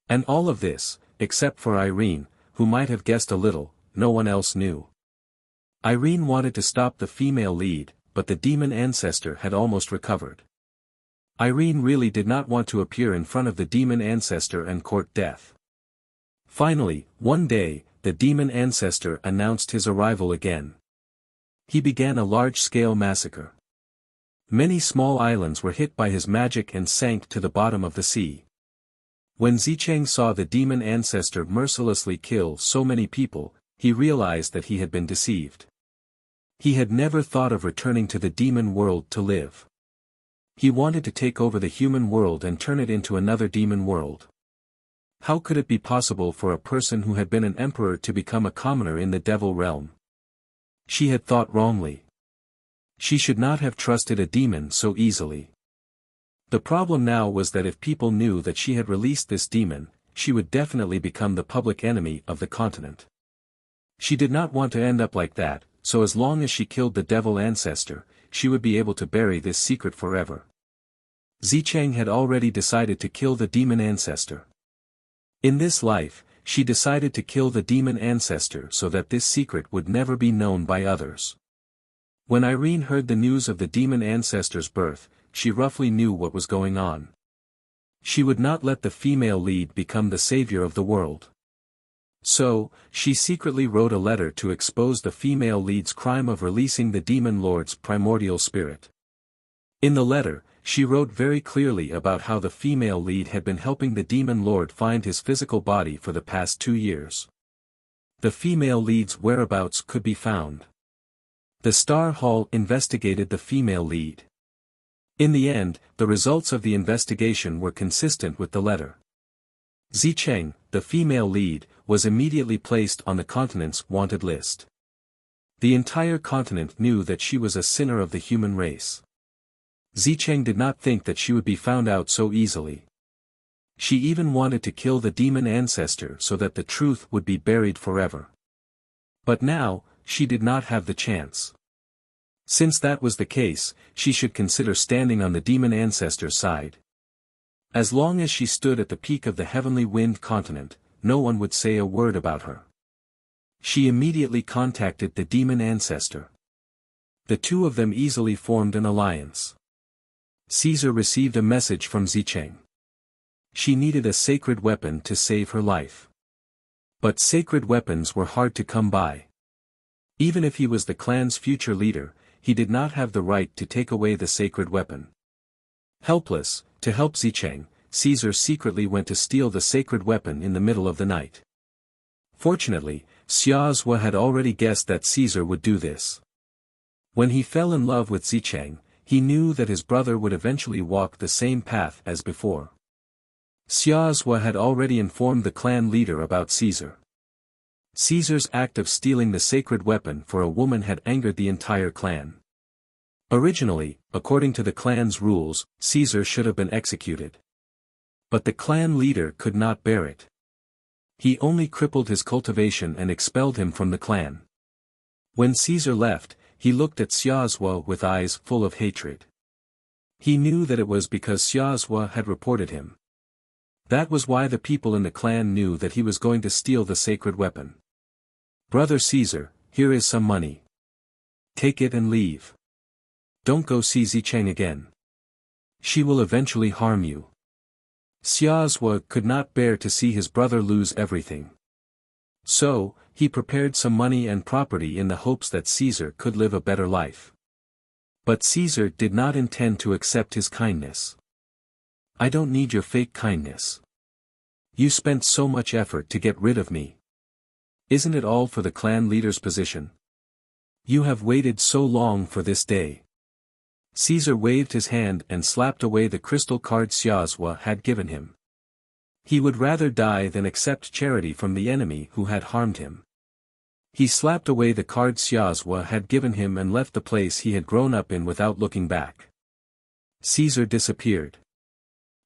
And all of this, except for Irene, who might have guessed a little, no one else knew. Irene wanted to stop the female lead, but the demon ancestor had almost recovered. Irene really did not want to appear in front of the demon ancestor and court death. Finally, one day, the demon ancestor announced his arrival again. He began a large-scale massacre. Many small islands were hit by his magic and sank to the bottom of the sea. When Zicheng saw the demon ancestor mercilessly kill so many people, he realized that he had been deceived. He had never thought of returning to the demon world to live. He wanted to take over the human world and turn it into another demon world. How could it be possible for a person who had been an emperor to become a commoner in the devil realm? She had thought wrongly. She should not have trusted a demon so easily. The problem now was that if people knew that she had released this demon, she would definitely become the public enemy of the continent. She did not want to end up like that, so as long as she killed the devil ancestor, she would be able to bury this secret forever. Zicheng had already decided to kill the demon ancestor. In this life, she decided to kill the demon ancestor so that this secret would never be known by others. When Irene heard the news of the demon ancestor's birth, she roughly knew what was going on. She would not let the female lead become the savior of the world. So, she secretly wrote a letter to expose the female lead's crime of releasing the demon lord's primordial spirit. In the letter, she wrote very clearly about how the female lead had been helping the demon lord find his physical body for the past 2 years. The female lead's whereabouts could be found. The Star Hall investigated the female lead. In the end, the results of the investigation were consistent with the letter. Zicheng, the female lead, was immediately placed on the continent's wanted list. The entire continent knew that she was a sinner of the human race. Zicheng did not think that she would be found out so easily. She even wanted to kill the demon ancestor so that the truth would be buried forever. But now, she did not have the chance. Since that was the case, she should consider standing on the demon ancestor's side. As long as she stood at the peak of the Heavenly Wind continent, no one would say a word about her. She immediately contacted the demon ancestor. The two of them easily formed an alliance. Caesar received a message from Zicheng. She needed a sacred weapon to save her life. But sacred weapons were hard to come by. Even if he was the clan's future leader, he did not have the right to take away the sacred weapon. Helpless, to help Zicheng, Caesar secretly went to steal the sacred weapon in the middle of the night. Fortunately, Xiaozhua had already guessed that Caesar would do this. When he fell in love with Zicheng, he knew that his brother would eventually walk the same path as before. Xiaozhua had already informed the clan leader about Caesar. Caesar's act of stealing the sacred weapon for a woman had angered the entire clan. Originally, according to the clan's rules, Caesar should have been executed. But the clan leader could not bear it. He only crippled his cultivation and expelled him from the clan. When Caesar left, he looked at Xiaozhua with eyes full of hatred. He knew that it was because Xiaozhua had reported him. That was why the people in the clan knew that he was going to steal the sacred weapon. "Brother Caesar, here is some money. Take it and leave. Don't go see Zicheng again. She will eventually harm you." Xiaozhua could not bear to see his brother lose everything. So, he prepared some money and property in the hopes that Caesar could live a better life. But Caesar did not intend to accept his kindness. "I don't need your fake kindness. You spent so much effort to get rid of me. Isn't it all for the clan leader's position? You have waited so long for this day." Caesar waved his hand and slapped away the crystal card Xiaozhua had given him. He would rather die than accept charity from the enemy who had harmed him. He slapped away the card Xiazhua had given him and left the place he had grown up in without looking back. Caesar disappeared.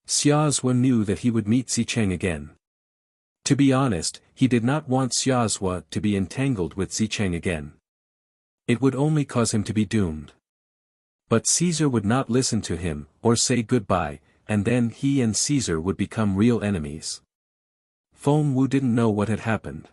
Xiazhua knew that he would meet Zicheng again. To be honest, he did not want Xiazhua to be entangled with Zicheng again. It would only cause him to be doomed. But Caesar would not listen to him, or say goodbye, and then he and Caesar would become real enemies. Feng Wu didn't know what had happened.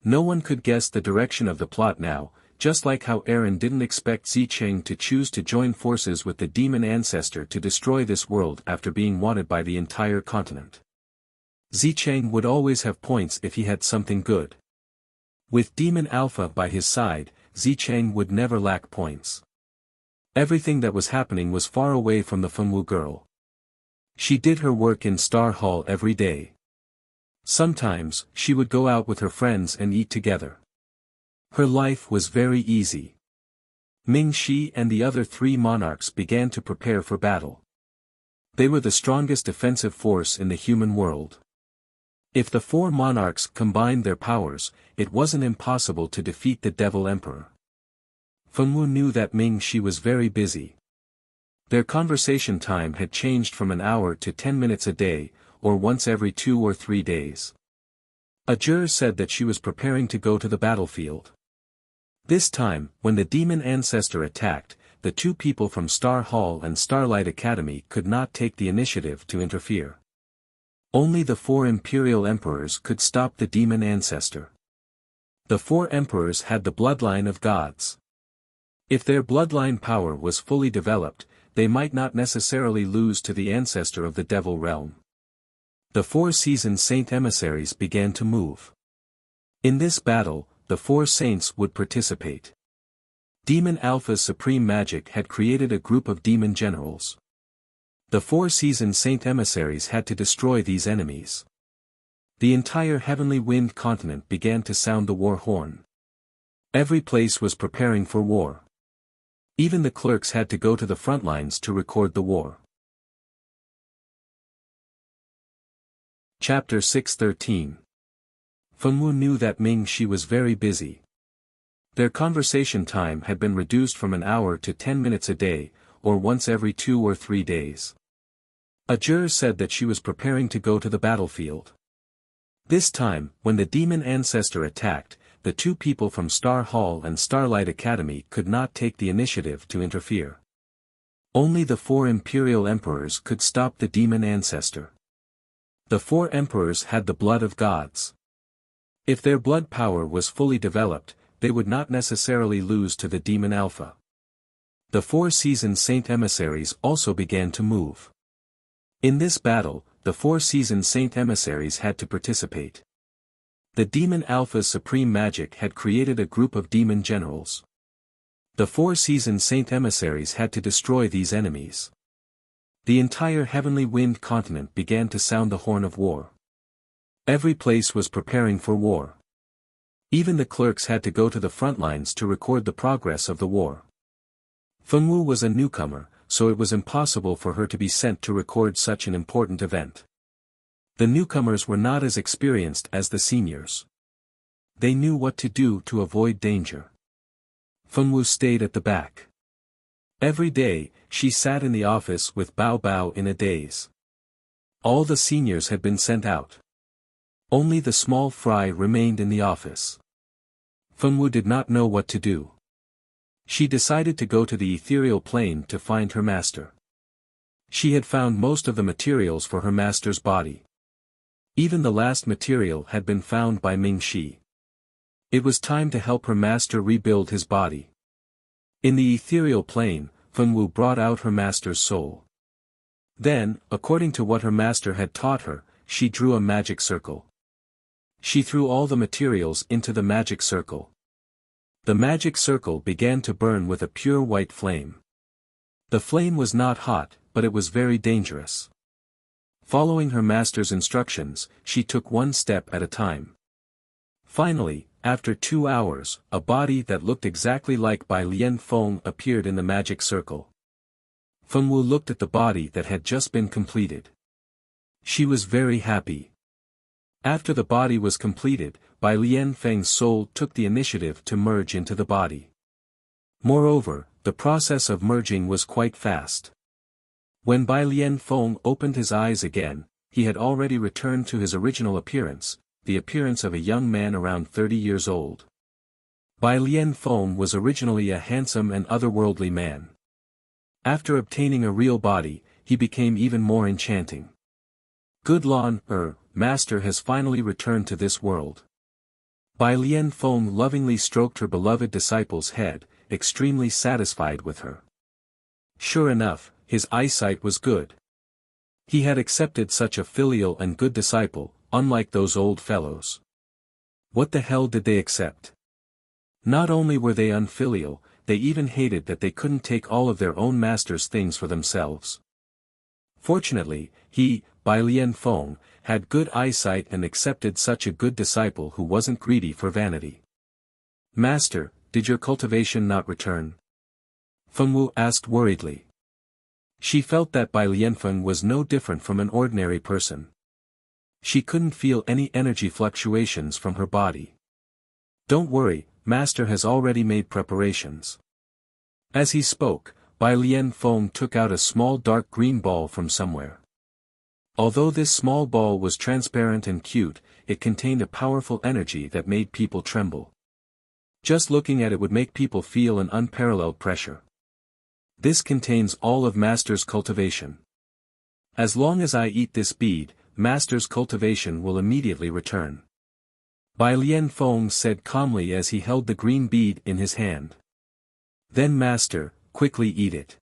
No one could guess the direction of the plot now, just like how Aaron didn't expect Zicheng to choose to join forces with the demon ancestor to destroy this world after being wanted by the entire continent. Zicheng would always have points if he had something good. With Demon Alpha by his side, Zicheng would never lack points. Everything that was happening was far away from the Feng Wu girl. She did her work in Star Hall every day. Sometimes, she would go out with her friends and eat together. Her life was very easy. Ming Shi and the other 3 monarchs began to prepare for battle. They were the strongest defensive force in the human world. If the 4 monarchs combined their powers, it wasn't impossible to defeat the Devil Emperor. Feng Wu knew that Ming Shi was very busy. Their conversation time had changed from an hour to 10 minutes a day, or once every 2 or 3 days. A juror said that she was preparing to go to the battlefield. This time, when the demon ancestor attacked, the 2 people from Star Hall and Starlight Academy could not take the initiative to interfere. Only the 4 imperial emperors could stop the demon ancestor. The 4 emperors had the bloodline of gods. If their bloodline power was fully developed, they might not necessarily lose to the ancestor of the devil realm. The 4 seasoned saint emissaries began to move. In this battle, the 4 saints would participate. Demon Alpha's supreme magic had created a group of demon generals. The 4 seasoned saint emissaries had to destroy these enemies. The entire heavenly wind continent began to sound the war horn. Every place was preparing for war. Even the clerks had to go to the front lines to record the war. Chapter 613. Feng Wu knew that Ming Shi was very busy. Their conversation time had been reduced from an hour to 10 minutes a day, or once every 2 or 3 days. A juror said that she was preparing to go to the battlefield. This time, when the demon ancestor attacked, the 2 people from Star Hall and Starlight Academy could not take the initiative to interfere. Only the 4 imperial emperors could stop the demon ancestor. The 4 emperors had the blood of gods. If their blood power was fully developed, they would not necessarily lose to the demon Alpha. The 4 seasoned saint emissaries also began to move. In this battle, the 4 seasoned saint emissaries had to participate. The demon Alpha's supreme magic had created a group of demon generals. The 4 seasoned saint emissaries had to destroy these enemies. The entire heavenly wind continent began to sound the horn of war. Every place was preparing for war. Even the clerks had to go to the front lines to record the progress of the war. Feng Wu was a newcomer, so it was impossible for her to be sent to record such an important event. The newcomers were not as experienced as the seniors. They knew what to do to avoid danger. Feng Wu stayed at the back. Every day, she sat in the office with Bao Bao in a daze. All the seniors had been sent out. Only the small fry remained in the office. Feng Wu did not know what to do. She decided to go to the ethereal plane to find her master. She had found most of the materials for her master's body. Even the last material had been found by Ming Shi. It was time to help her master rebuild his body. In the ethereal plane, Feng Wu brought out her master's soul. Then, according to what her master had taught her, she drew a magic circle. She threw all the materials into the magic circle. The magic circle began to burn with a pure white flame. The flame was not hot, but it was very dangerous. Following her master's instructions, she took 1 step at a time. Finally, after 2 hours, a body that looked exactly like Bai Lian Feng appeared in the magic circle. Feng Wu looked at the body that had just been completed. She was very happy. After the body was completed, Bai Lian Feng's soul took the initiative to merge into the body. Moreover, the process of merging was quite fast. When Bai Lian Feng opened his eyes again, he had already returned to his original appearance, the appearance of a young man around 30 years old. Bai Lian Feng was originally a handsome and otherworldly man. After obtaining a real body, he became even more enchanting. Good Lan, Master has finally returned to this world. Bai Lian Feng lovingly stroked her beloved disciple's head, extremely satisfied with her. Sure enough, his eyesight was good. He had accepted such a filial and good disciple, unlike those old fellows. What the hell did they accept? Not only were they unfilial, they even hated that they couldn't take all of their own master's things for themselves. Fortunately, he, Bai Lian Feng, had good eyesight and accepted such a good disciple who wasn't greedy for vanity. Master, did your cultivation not return? Fengwu asked worriedly. She felt that Bai Lianfeng was no different from an ordinary person. She couldn't feel any energy fluctuations from her body. Don't worry, Master has already made preparations. As he spoke, Bai Lianfeng took out a small dark green ball from somewhere. Although this small ball was transparent and cute, it contained a powerful energy that made people tremble. Just looking at it would make people feel an unparalleled pressure. This contains all of Master's cultivation. As long as I eat this bead, Master's cultivation will immediately return. Bai Lianfeng said calmly as he held the green bead in his hand. Then Master, quickly eat it.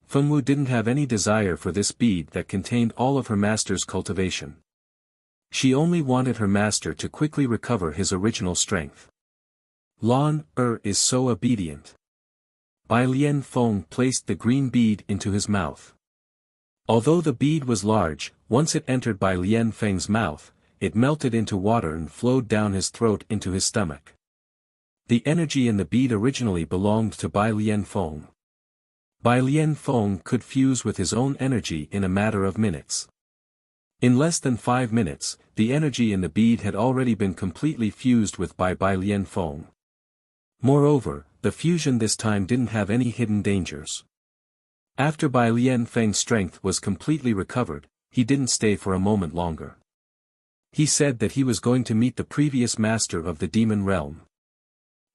Fengwu didn't have any desire for this bead that contained all of her master's cultivation. She only wanted her master to quickly recover his original strength. Lan is so obedient. Bai Lianfeng placed the green bead into his mouth. Although the bead was large, once it entered Bai Lianfeng's mouth, it melted into water and flowed down his throat into his stomach. The energy in the bead originally belonged to Bai Lianfeng. Bai Lianfeng could fuse with his own energy in a matter of minutes. In less than 5 minutes, the energy in the bead had already been completely fused with by Bai Lianfeng. Moreover, the fusion this time didn't have any hidden dangers. After Bai Lianfeng's strength was completely recovered, he didn't stay for a moment longer. He said that he was going to meet the previous master of the demon realm.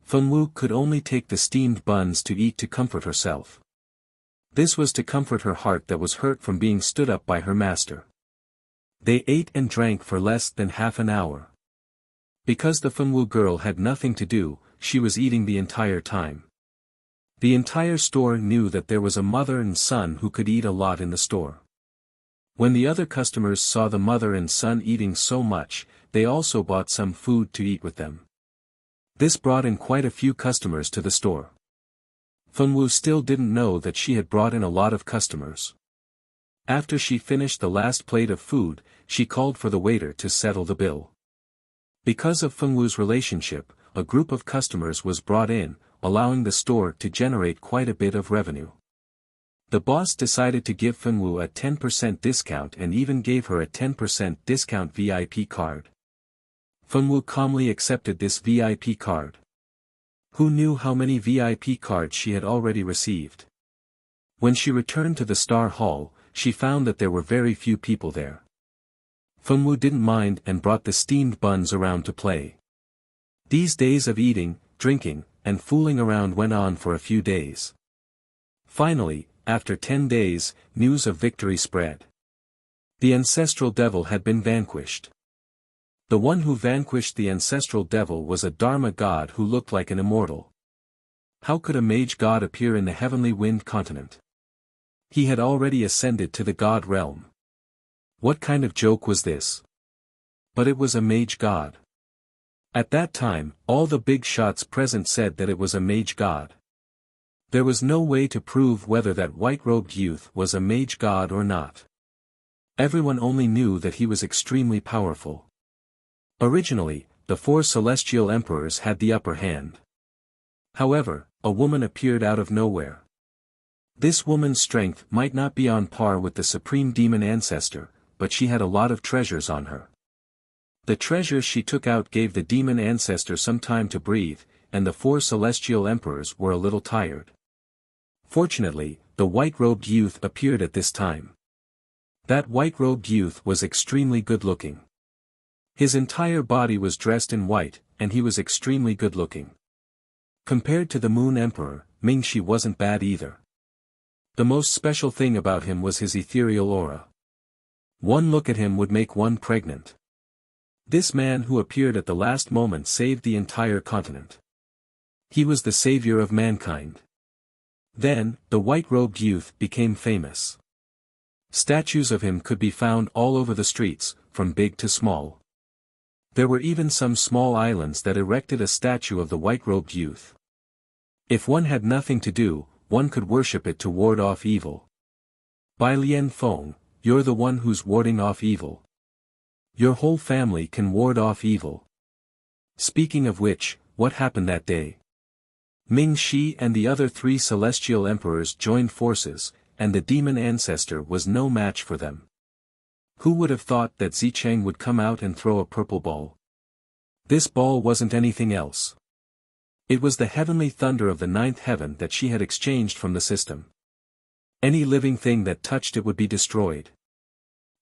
Fengwu could only take the steamed buns to eat to comfort herself. This was to comfort her heart that was hurt from being stood up by her master. They ate and drank for less than half an hour. Because the Fengwu girl had nothing to do, she was eating the entire time. The entire store knew that there was a mother and son who could eat a lot in the store. When the other customers saw the mother and son eating so much, they also bought some food to eat with them. This brought in quite a few customers to the store. Fengwu still didn't know that she had brought in a lot of customers. After she finished the last plate of food, she called for the waiter to settle the bill. Because of Fengwu's relationship, a group of customers was brought in, allowing the store to generate quite a bit of revenue. The boss decided to give Fengwu a 10% discount and even gave her a 10% discount VIP card. Fengwu calmly accepted this VIP card. Who knew how many VIP cards she had already received? When she returned to the Star Hall, she found that there were very few people there. Fengwu didn't mind and brought the steamed buns around to play. These days of eating, drinking, and fooling around went on for a few days. Finally, after 10 days, news of victory spread. The ancestral devil had been vanquished. The one who vanquished the ancestral devil was a Dharma god who looked like an immortal. How could a mage god appear in the heavenly wind continent? He had already ascended to the god realm. What kind of joke was this? But it was a mage god. At that time, all the big shots present said that it was a mage god. There was no way to prove whether that white-robed youth was a mage god or not. Everyone only knew that he was extremely powerful. Originally, the 4 celestial emperors had the upper hand. However, a woman appeared out of nowhere. This woman's strength might not be on par with the supreme demon ancestor, but she had a lot of treasures on her. The treasure she took out gave the demon ancestor some time to breathe, and the 4 celestial emperors were a little tired. Fortunately, the white-robed youth appeared at this time. That white-robed youth was extremely good-looking. His entire body was dressed in white, and he was extremely good-looking. Compared to the Moon Emperor, Mingxi wasn't bad either. The most special thing about him was his ethereal aura. One look at him would make one pregnant. This man who appeared at the last moment saved the entire continent. He was the savior of mankind. Then, the white-robed youth became famous. Statues of him could be found all over the streets, from big to small. There were even some small islands that erected a statue of the white-robed youth. If one had nothing to do, one could worship it to ward off evil. Bai Lian Feng, you're the one who's warding off evil. Your whole family can ward off evil. Speaking of which, what happened that day? Mingxi and the other 3 celestial emperors joined forces, and the demon ancestor was no match for them. Who would have thought that Zicheng would come out and throw a purple ball? This ball wasn't anything else. It was the heavenly thunder of the 9th heaven that she had exchanged from the system. Any living thing that touched it would be destroyed.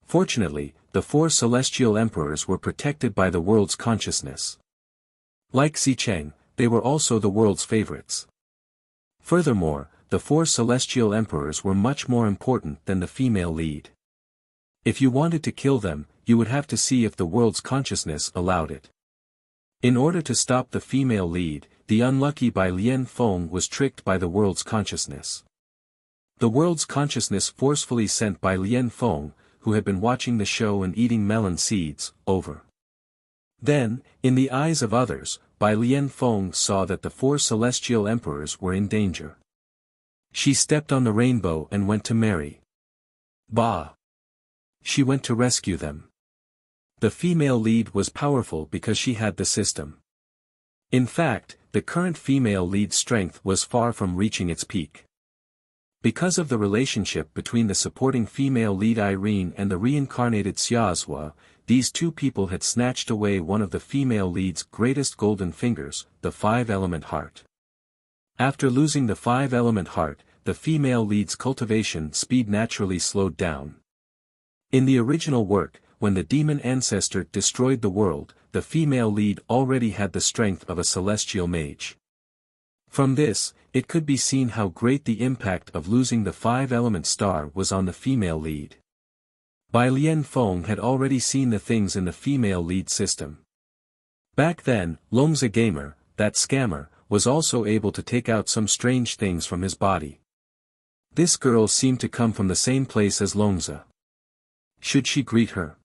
Fortunately, the 4 celestial emperors were protected by the world's consciousness. Like Zicheng, they were also the world's favorites. Furthermore, the 4 celestial emperors were much more important than the female lead. If you wanted to kill them, you would have to see if the world's consciousness allowed it. In order to stop the female lead, the unlucky Bai Lian Feng was tricked by the world's consciousness. The world's consciousness forcefully sent Bai Lian Feng, who had been watching the show and eating melon seeds, over. Then, in the eyes of others, Bai Lian Feng saw that the 4 celestial emperors were in danger. She stepped on the rainbow and went to marry. Bah! She went to rescue them. The female lead was powerful because she had the system. In fact, the current female lead's strength was far from reaching its peak. Because of the relationship between the supporting female lead Irene and the reincarnated Xiazhua, these 2 people had snatched away one of the female lead's greatest golden fingers, the 5-element heart. After losing the 5-element heart, the female lead's cultivation speed naturally slowed down. In the original work, when the demon ancestor destroyed the world, the female lead already had the strength of a celestial mage. From this, it could be seen how great the impact of losing the 5-element star was on the female lead. Bai Lian Feng had already seen the things in the female lead system. Back then, Longza Gamer, that scammer, was also able to take out some strange things from his body. This girl seemed to come from the same place as Longza. Should she greet her?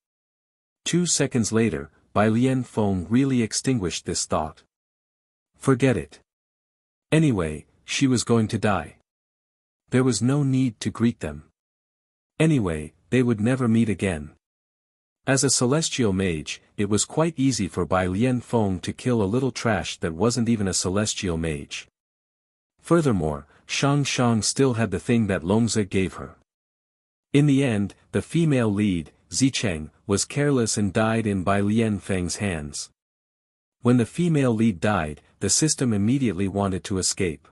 2 seconds later, Bai Lian Feng really extinguished this thought. Forget it. Anyway, she was going to die. There was no need to greet them. Anyway, they would never meet again. As a celestial mage, it was quite easy for Bai Lian Feng to kill a little trash that wasn't even a celestial mage. Furthermore, Shang Shang still had the thing that Longza gave her. In the end, the female lead, Zicheng, was careless and died in Bai Lian Feng's hands. When the female lead died, the system immediately wanted to escape.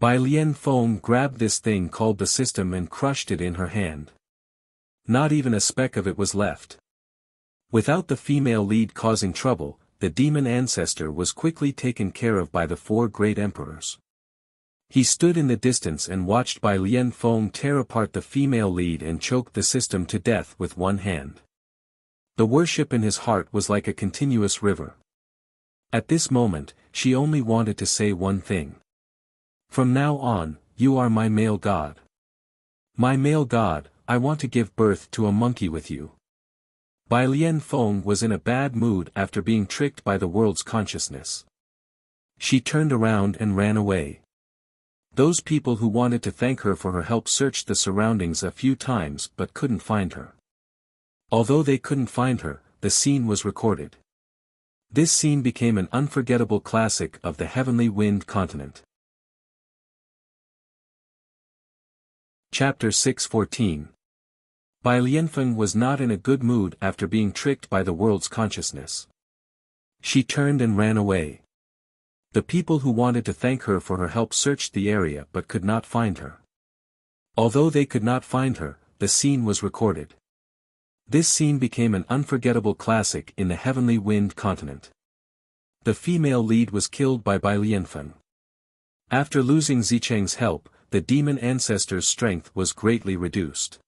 Bai Lian Feng grabbed this thing called the system and crushed it in her hand. Not even a speck of it was left. Without the female lead causing trouble, the demon ancestor was quickly taken care of by the 4 great emperors. He stood in the distance and watched Bai Lian Feng tear apart the female lead and choke the system to death with one hand. The worship in his heart was like a continuous river. At this moment, she only wanted to say one thing. From now on, you are my male god. My male god, I want to give birth to a monkey with you. Bai Lian Feng was in a bad mood after being tricked by the world's consciousness. She turned around and ran away. Those people who wanted to thank her for her help searched the surroundings a few times but couldn't find her. Although they couldn't find her, the scene was recorded. This scene became an unforgettable classic of the Heavenly Wind continent. Chapter 6:14. Bai Lianfeng was not in a good mood after being tricked by the world's consciousness. She turned and ran away. The people who wanted to thank her for her help searched the area but could not find her. Although they could not find her, the scene was recorded. This scene became an unforgettable classic in the Heavenly Wind continent. The female lead was killed by Bai Lianfeng. After losing Zicheng's help, the demon ancestor's strength was greatly reduced.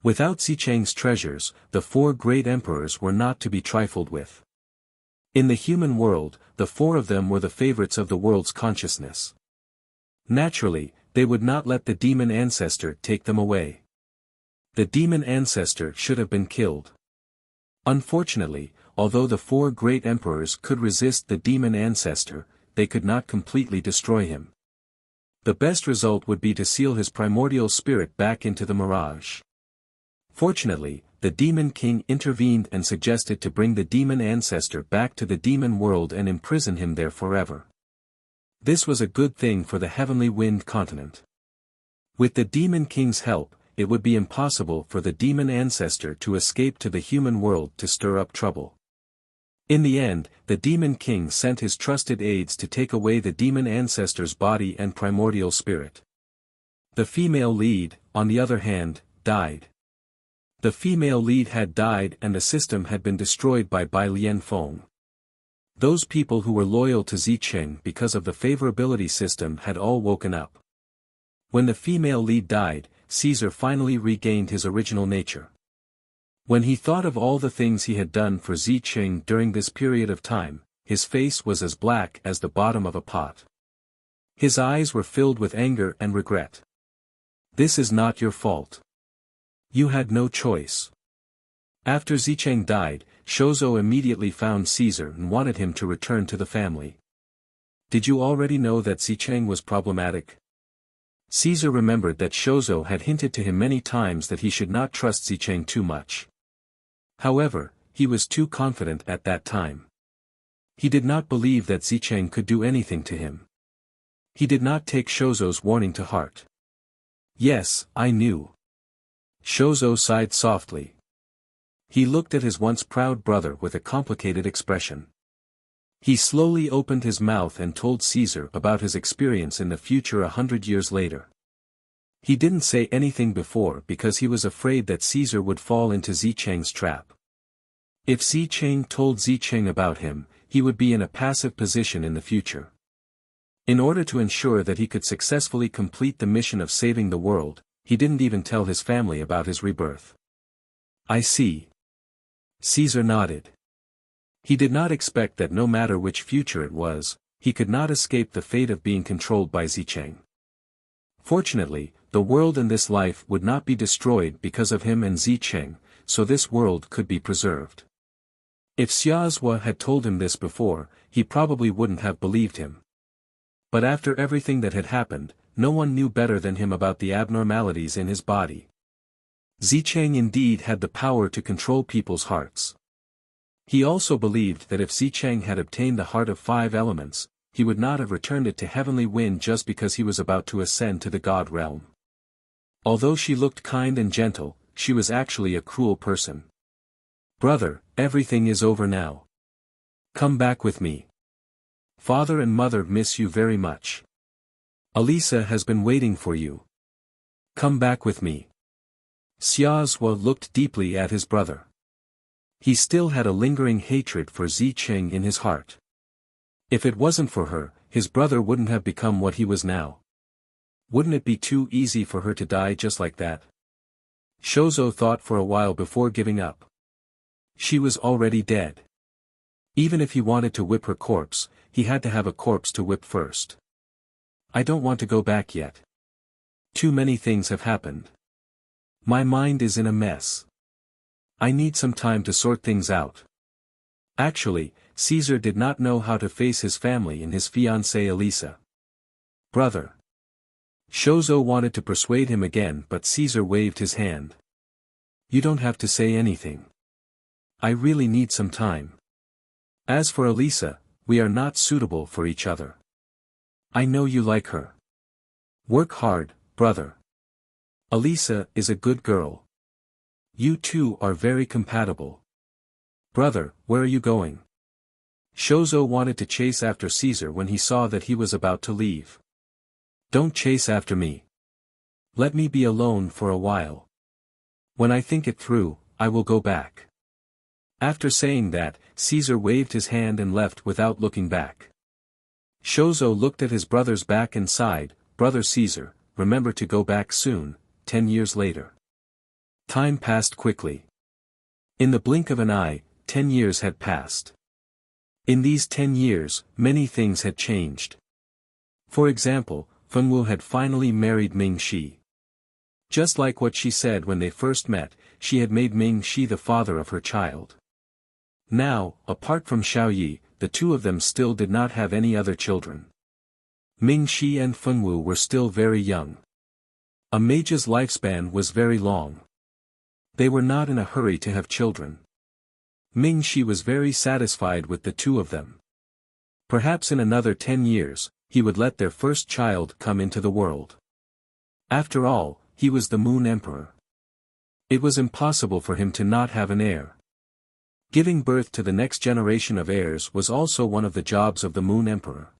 Without Zicheng's treasures, the four great emperors were not to be trifled with. In the human world, the four of them were the favorites of the world's consciousness. Naturally, they would not let the demon ancestor take them away. The demon ancestor should have been killed. Unfortunately, although the four great emperors could resist the demon ancestor, they could not completely destroy him. The best result would be to seal his primordial spirit back into the mirage. Fortunately, the demon king intervened and suggested to bring the demon ancestor back to the demon world and imprison him there forever. This was a good thing for the Heavenly Wind continent. With the demon king's help, it would be impossible for the demon ancestor to escape to the human world to stir up trouble. In the end, the demon king sent his trusted aides to take away the demon ancestor's body and primordial spirit. The female lead, on the other hand, died. The female lead had died and the system had been destroyed by Bai Lianfeng. Those people who were loyal to Zicheng because of the favorability system had all woken up. When the female lead died, Caesar finally regained his original nature. When he thought of all the things he had done for Zicheng during this period of time, his face was as black as the bottom of a pot. His eyes were filled with anger and regret. This is not your fault. You had no choice. After Zicheng died, Shouzo immediately found Caesar and wanted him to return to the family. Did you already know that Zicheng was problematic? Caesar remembered that Shouzo had hinted to him many times that he should not trust Zicheng too much. However, he was too confident at that time. He did not believe that Zicheng could do anything to him. He did not take Shouzo's warning to heart. Yes, I knew. Shouzo sighed softly. He looked at his once proud brother with a complicated expression. He slowly opened his mouth and told Caesar about his experience in the future 100 years later. He didn't say anything before because he was afraid that Caesar would fall into Zicheng's trap. If Zicheng told Zicheng about him, he would be in a passive position in the future. In order to ensure that he could successfully complete the mission of saving the world, he didn't even tell his family about his rebirth. I see. Caesar nodded. He did not expect that no matter which future it was, he could not escape the fate of being controlled by Zicheng. Fortunately, the world and this life would not be destroyed because of him and Zicheng, so this world could be preserved. If Xiazhua had told him this before, he probably wouldn't have believed him. But after everything that had happened, no one knew better than him about the abnormalities in his body. Zicheng indeed had the power to control people's hearts. He also believed that if Zicheng had obtained the heart of 5 elements, he would not have returned it to Heavenly Wind just because he was about to ascend to the God realm. Although she looked kind and gentle, she was actually a cruel person. Brother, everything is over now. Come back with me. Father and mother miss you very much. Elisa has been waiting for you. Come back with me. Xiazhua looked deeply at his brother. He still had a lingering hatred for Zicheng in his heart. If it wasn't for her, his brother wouldn't have become what he was now. Wouldn't it be too easy for her to die just like that? Shouzo thought for a while before giving up. She was already dead. Even if he wanted to whip her corpse, he had to have a corpse to whip first. I don't want to go back yet. Too many things have happened. My mind is in a mess. I need some time to sort things out. Actually, Caesar did not know how to face his family and his fiancée Elisa. Brother. Shouzo wanted to persuade him again but Caesar waved his hand. You don't have to say anything. I really need some time. As for Elisa, we are not suitable for each other. I know you like her. Work hard, brother. Elisa is a good girl. You two are very compatible. Brother, where are you going? Shozo wanted to chase after Caesar when he saw that he was about to leave. Don't chase after me. Let me be alone for a while. When I think it through, I will go back. After saying that, Caesar waved his hand and left without looking back. Shozo looked at his brother's back and sighed, Brother Caesar, remember to go back soon. 10 years later. Time passed quickly. In the blink of an eye, 10 years had passed. In these 10 years, many things had changed. For example, Fengwu had finally married Ming Shi. Just like what she said when they first met, she had made Ming Shi the father of her child. Now, apart from Xiaoyi, the two of them still did not have any other children. Ming Shi and Fengwu were still very young. A mage's lifespan was very long. They were not in a hurry to have children. Ming Shi was very satisfied with the two of them. Perhaps in another 10 years, he would let their first child come into the world. After all, he was the Moon Emperor. It was impossible for him to not have an heir. Giving birth to the next generation of heirs was also one of the jobs of the Moon Emperor.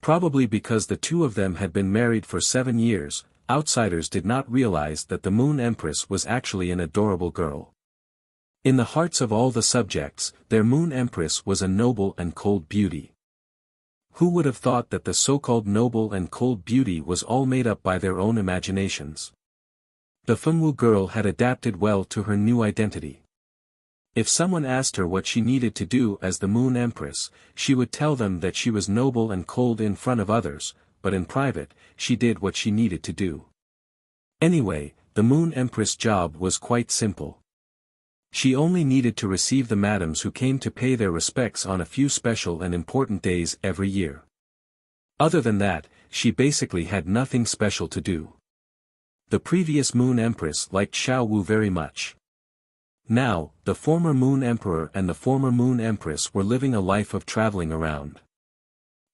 Probably because the two of them had been married for 7 years, outsiders did not realize that the Moon Empress was actually an adorable girl. In the hearts of all the subjects, their Moon Empress was a noble and cold beauty. Who would have thought that the so-called noble and cold beauty was all made up by their own imaginations? The Fengwu girl had adapted well to her new identity. If someone asked her what she needed to do as the Moon Empress, she would tell them that she was noble and cold in front of others, but in private, she did what she needed to do. Anyway, the Moon Empress' job was quite simple. She only needed to receive the madams who came to pay their respects on a few special and important days every year. Other than that, she basically had nothing special to do. The previous Moon Empress liked Xiao Wu very much. Now, the former Moon Emperor and the former Moon Empress were living a life of traveling around.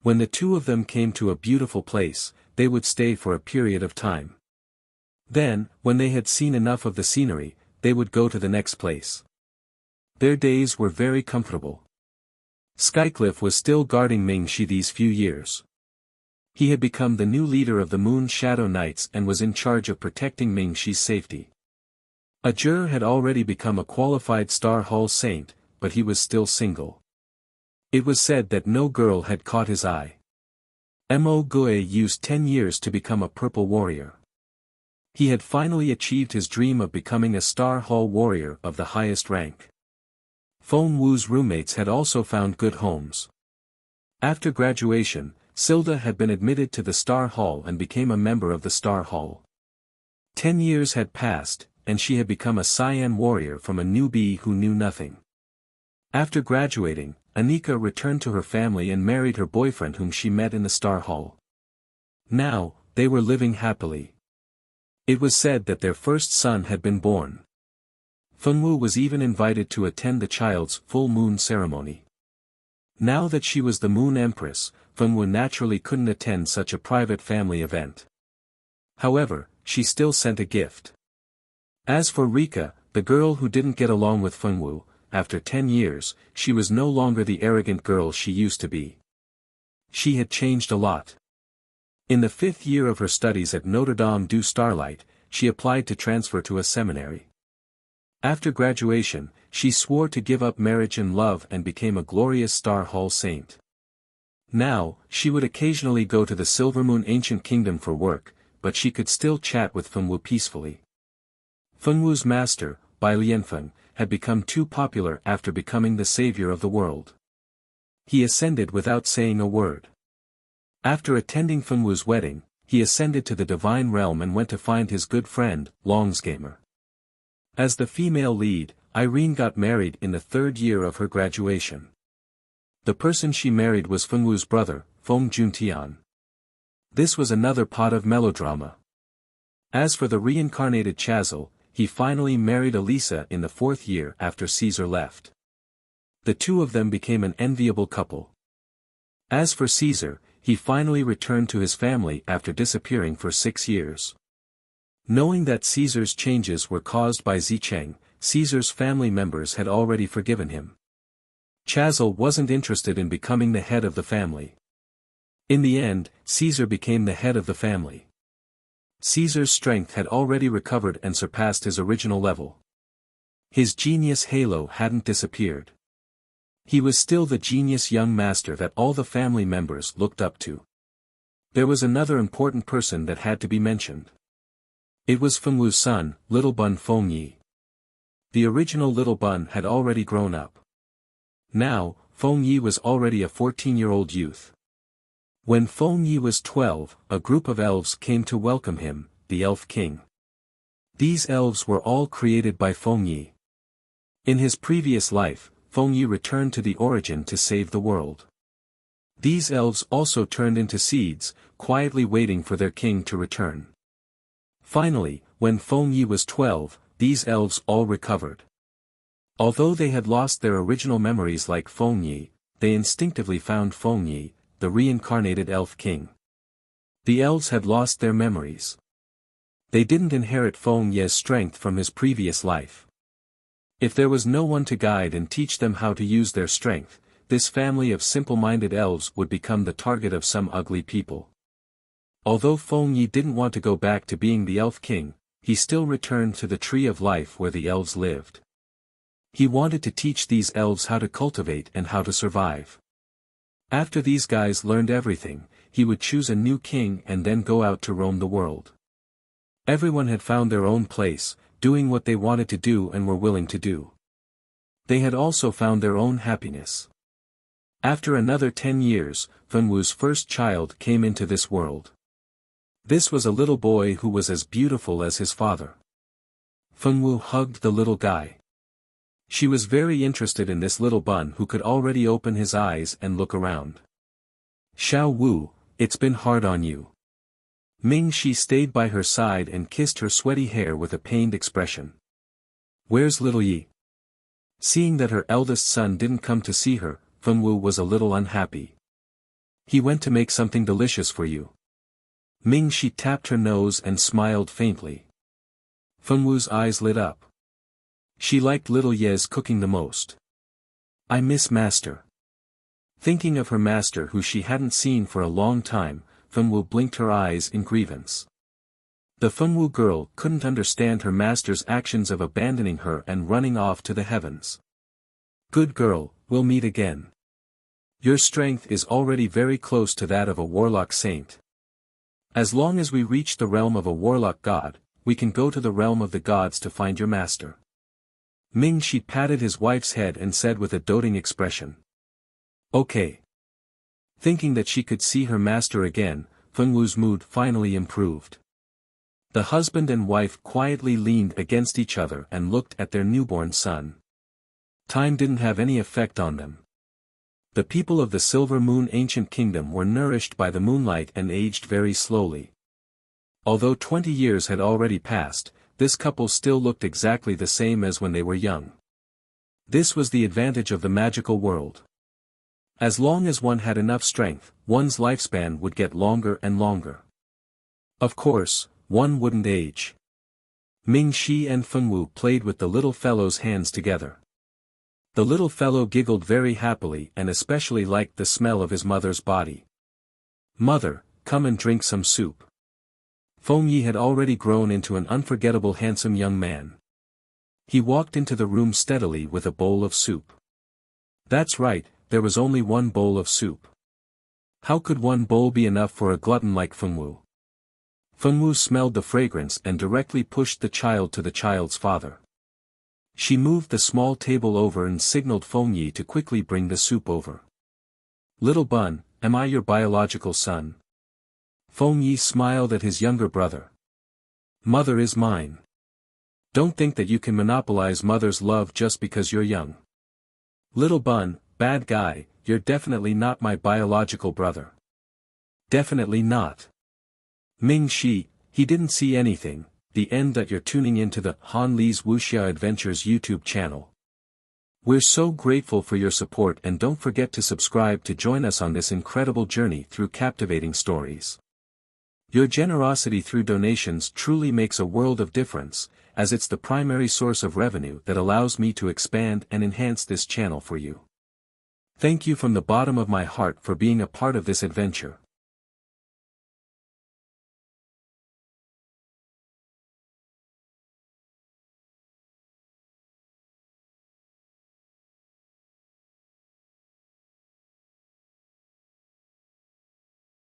When the two of them came to a beautiful place, they would stay for a period of time. Then, when they had seen enough of the scenery, they would go to the next place. Their days were very comfortable. Skycliffe was still guarding Ming Shi these few years. He had become the new leader of the Moon Shadow Knights and was in charge of protecting Ming Shi's safety. Ajur had already become a qualified Star Hall saint, but he was still single. It was said that no girl had caught his eye. Mo Gue used 10 years to become a purple warrior. He had finally achieved his dream of becoming a Star Hall warrior of the highest rank. Feng Wu's roommates had also found good homes. After graduation, Silda had been admitted to the Star Hall and became a member of the Star Hall. 10 years had passed, and she had become a Cyan warrior from a newbie who knew nothing. After graduating, Anika returned to her family and married her boyfriend whom she met in the Star Hall. Now, they were living happily. It was said that their first son had been born. Fengwu was even invited to attend the child's full moon ceremony. Now that she was the Moon Empress, Fengwu naturally couldn't attend such a private family event. However, she still sent a gift. As for Rika, the girl who didn't get along with Fengwu, after 10 years, she was no longer the arrogant girl she used to be. She had changed a lot. In the 5th year of her studies at Notre Dame du Starlight, she applied to transfer to a seminary. After graduation, she swore to give up marriage and love and became a glorious Star Hall saint. Now, she would occasionally go to the Silvermoon Ancient Kingdom for work, but she could still chat with Fengwu peacefully. Fengwu's master, Bai Lianfeng, had become too popular after becoming the savior of the world. He ascended without saying a word. After attending Fengwu's wedding, he ascended to the divine realm and went to find his good friend, Longsgamer. As the female lead, Irene got married in the 3rd year of her graduation. The person she married was Fengwu's brother, Feng Juntian. This was another pot of melodrama. As for the reincarnated Chazal, he finally married Elisa in the 4th year after Caesar left. The two of them became an enviable couple. As for Caesar, he finally returned to his family after disappearing for 6 years. Knowing that Caesar's changes were caused by Zicheng, Caesar's family members had already forgiven him. Chazal wasn't interested in becoming the head of the family. In the end, Caesar became the head of the family. Caesar's strength had already recovered and surpassed his original level. His genius halo hadn't disappeared. He was still the genius young master that all the family members looked up to. There was another important person that had to be mentioned. It was Fengwu's son, Little Bun Fengyi. The original Little Bun had already grown up. Now, Fengyi was already a 14-year-old youth. When Fengyi was 12, a group of elves came to welcome him, the Elf King. These elves were all created by Fengyi. In his previous life, Fengyi returned to the origin to save the world. These elves also turned into seeds, quietly waiting for their king to return. Finally, when Fengyi was 12, these elves all recovered. Although they had lost their original memories like Fengyi, they instinctively found Fengyi, the reincarnated Elf King. The elves had lost their memories. They didn't inherit Fengyi's strength from his previous life. If there was no one to guide and teach them how to use their strength, this family of simple-minded elves would become the target of some ugly people. Although Fengyi didn't want to go back to being the Elf King, he still returned to the Tree of Life where the elves lived. He wanted to teach these elves how to cultivate and how to survive. After these guys learned everything, he would choose a new king and then go out to roam the world. Everyone had found their own place, doing what they wanted to do and were willing to do. They had also found their own happiness. After another 10 years, Fengwu's first child came into this world. This was a little boy who was as beautiful as his father. Fengwu hugged the little guy. She was very interested in this little bun who could already open his eyes and look around. Xiao Wu, it's been hard on you. Ming Shi stayed by her side and kissed her sweaty hair with a pained expression. Where's little Yi? Seeing that her eldest son didn't come to see her, Fengwu was a little unhappy. He went to make something delicious for you. Ming Shi tapped her nose and smiled faintly. Fengwu's eyes lit up. She liked little Ye's cooking the most. I miss master. Thinking of her master who she hadn't seen for a long time, Fengwu blinked her eyes in grievance. The Fengwu girl couldn't understand her master's actions of abandoning her and running off to the heavens. Good girl, we'll meet again. Your strength is already very close to that of a warlock saint. As long as we reach the realm of a warlock god, we can go to the realm of the gods to find your master. Ming Shi patted his wife's head and said with a doting expression. Okay. Thinking that she could see her master again, Fengwu's mood finally improved. The husband and wife quietly leaned against each other and looked at their newborn son. Time didn't have any effect on them. The people of the Silver Moon Ancient Kingdom were nourished by the moonlight and aged very slowly. Although 20 years had already passed, this couple still looked exactly the same as when they were young. This was the advantage of the magical world. As long as one had enough strength, one's lifespan would get longer and longer. Of course, one wouldn't age. Ming Shi and Fengwu played with the little fellow's hands together. The little fellow giggled very happily and especially liked the smell of his mother's body. Mother, come and drink some soup. Fengyi had already grown into an unforgettable handsome young man. He walked into the room steadily with a bowl of soup. That's right, there was only one bowl of soup. How could one bowl be enough for a glutton like Fengwu? Fengwu smelled the fragrance and directly pushed the child to the child's father. She moved the small table over and signaled Fengyi to quickly bring the soup over. Little Bun, am I your biological son? Fengyi smiled at his younger brother. Mother is mine. Don't think that you can monopolize mother's love just because you're young. Little Bun, bad guy, you're definitely not my biological brother. Definitely not. Ming Shi, he didn't see anything, the end that you're tuning into the Han Li's Wuxia Adventures YouTube channel. We're so grateful for your support and don't forget to subscribe to join us on this incredible journey through captivating stories. Your generosity through donations truly makes a world of difference, as it's the primary source of revenue that allows me to expand and enhance this channel for you. Thank you from the bottom of my heart for being a part of this adventure.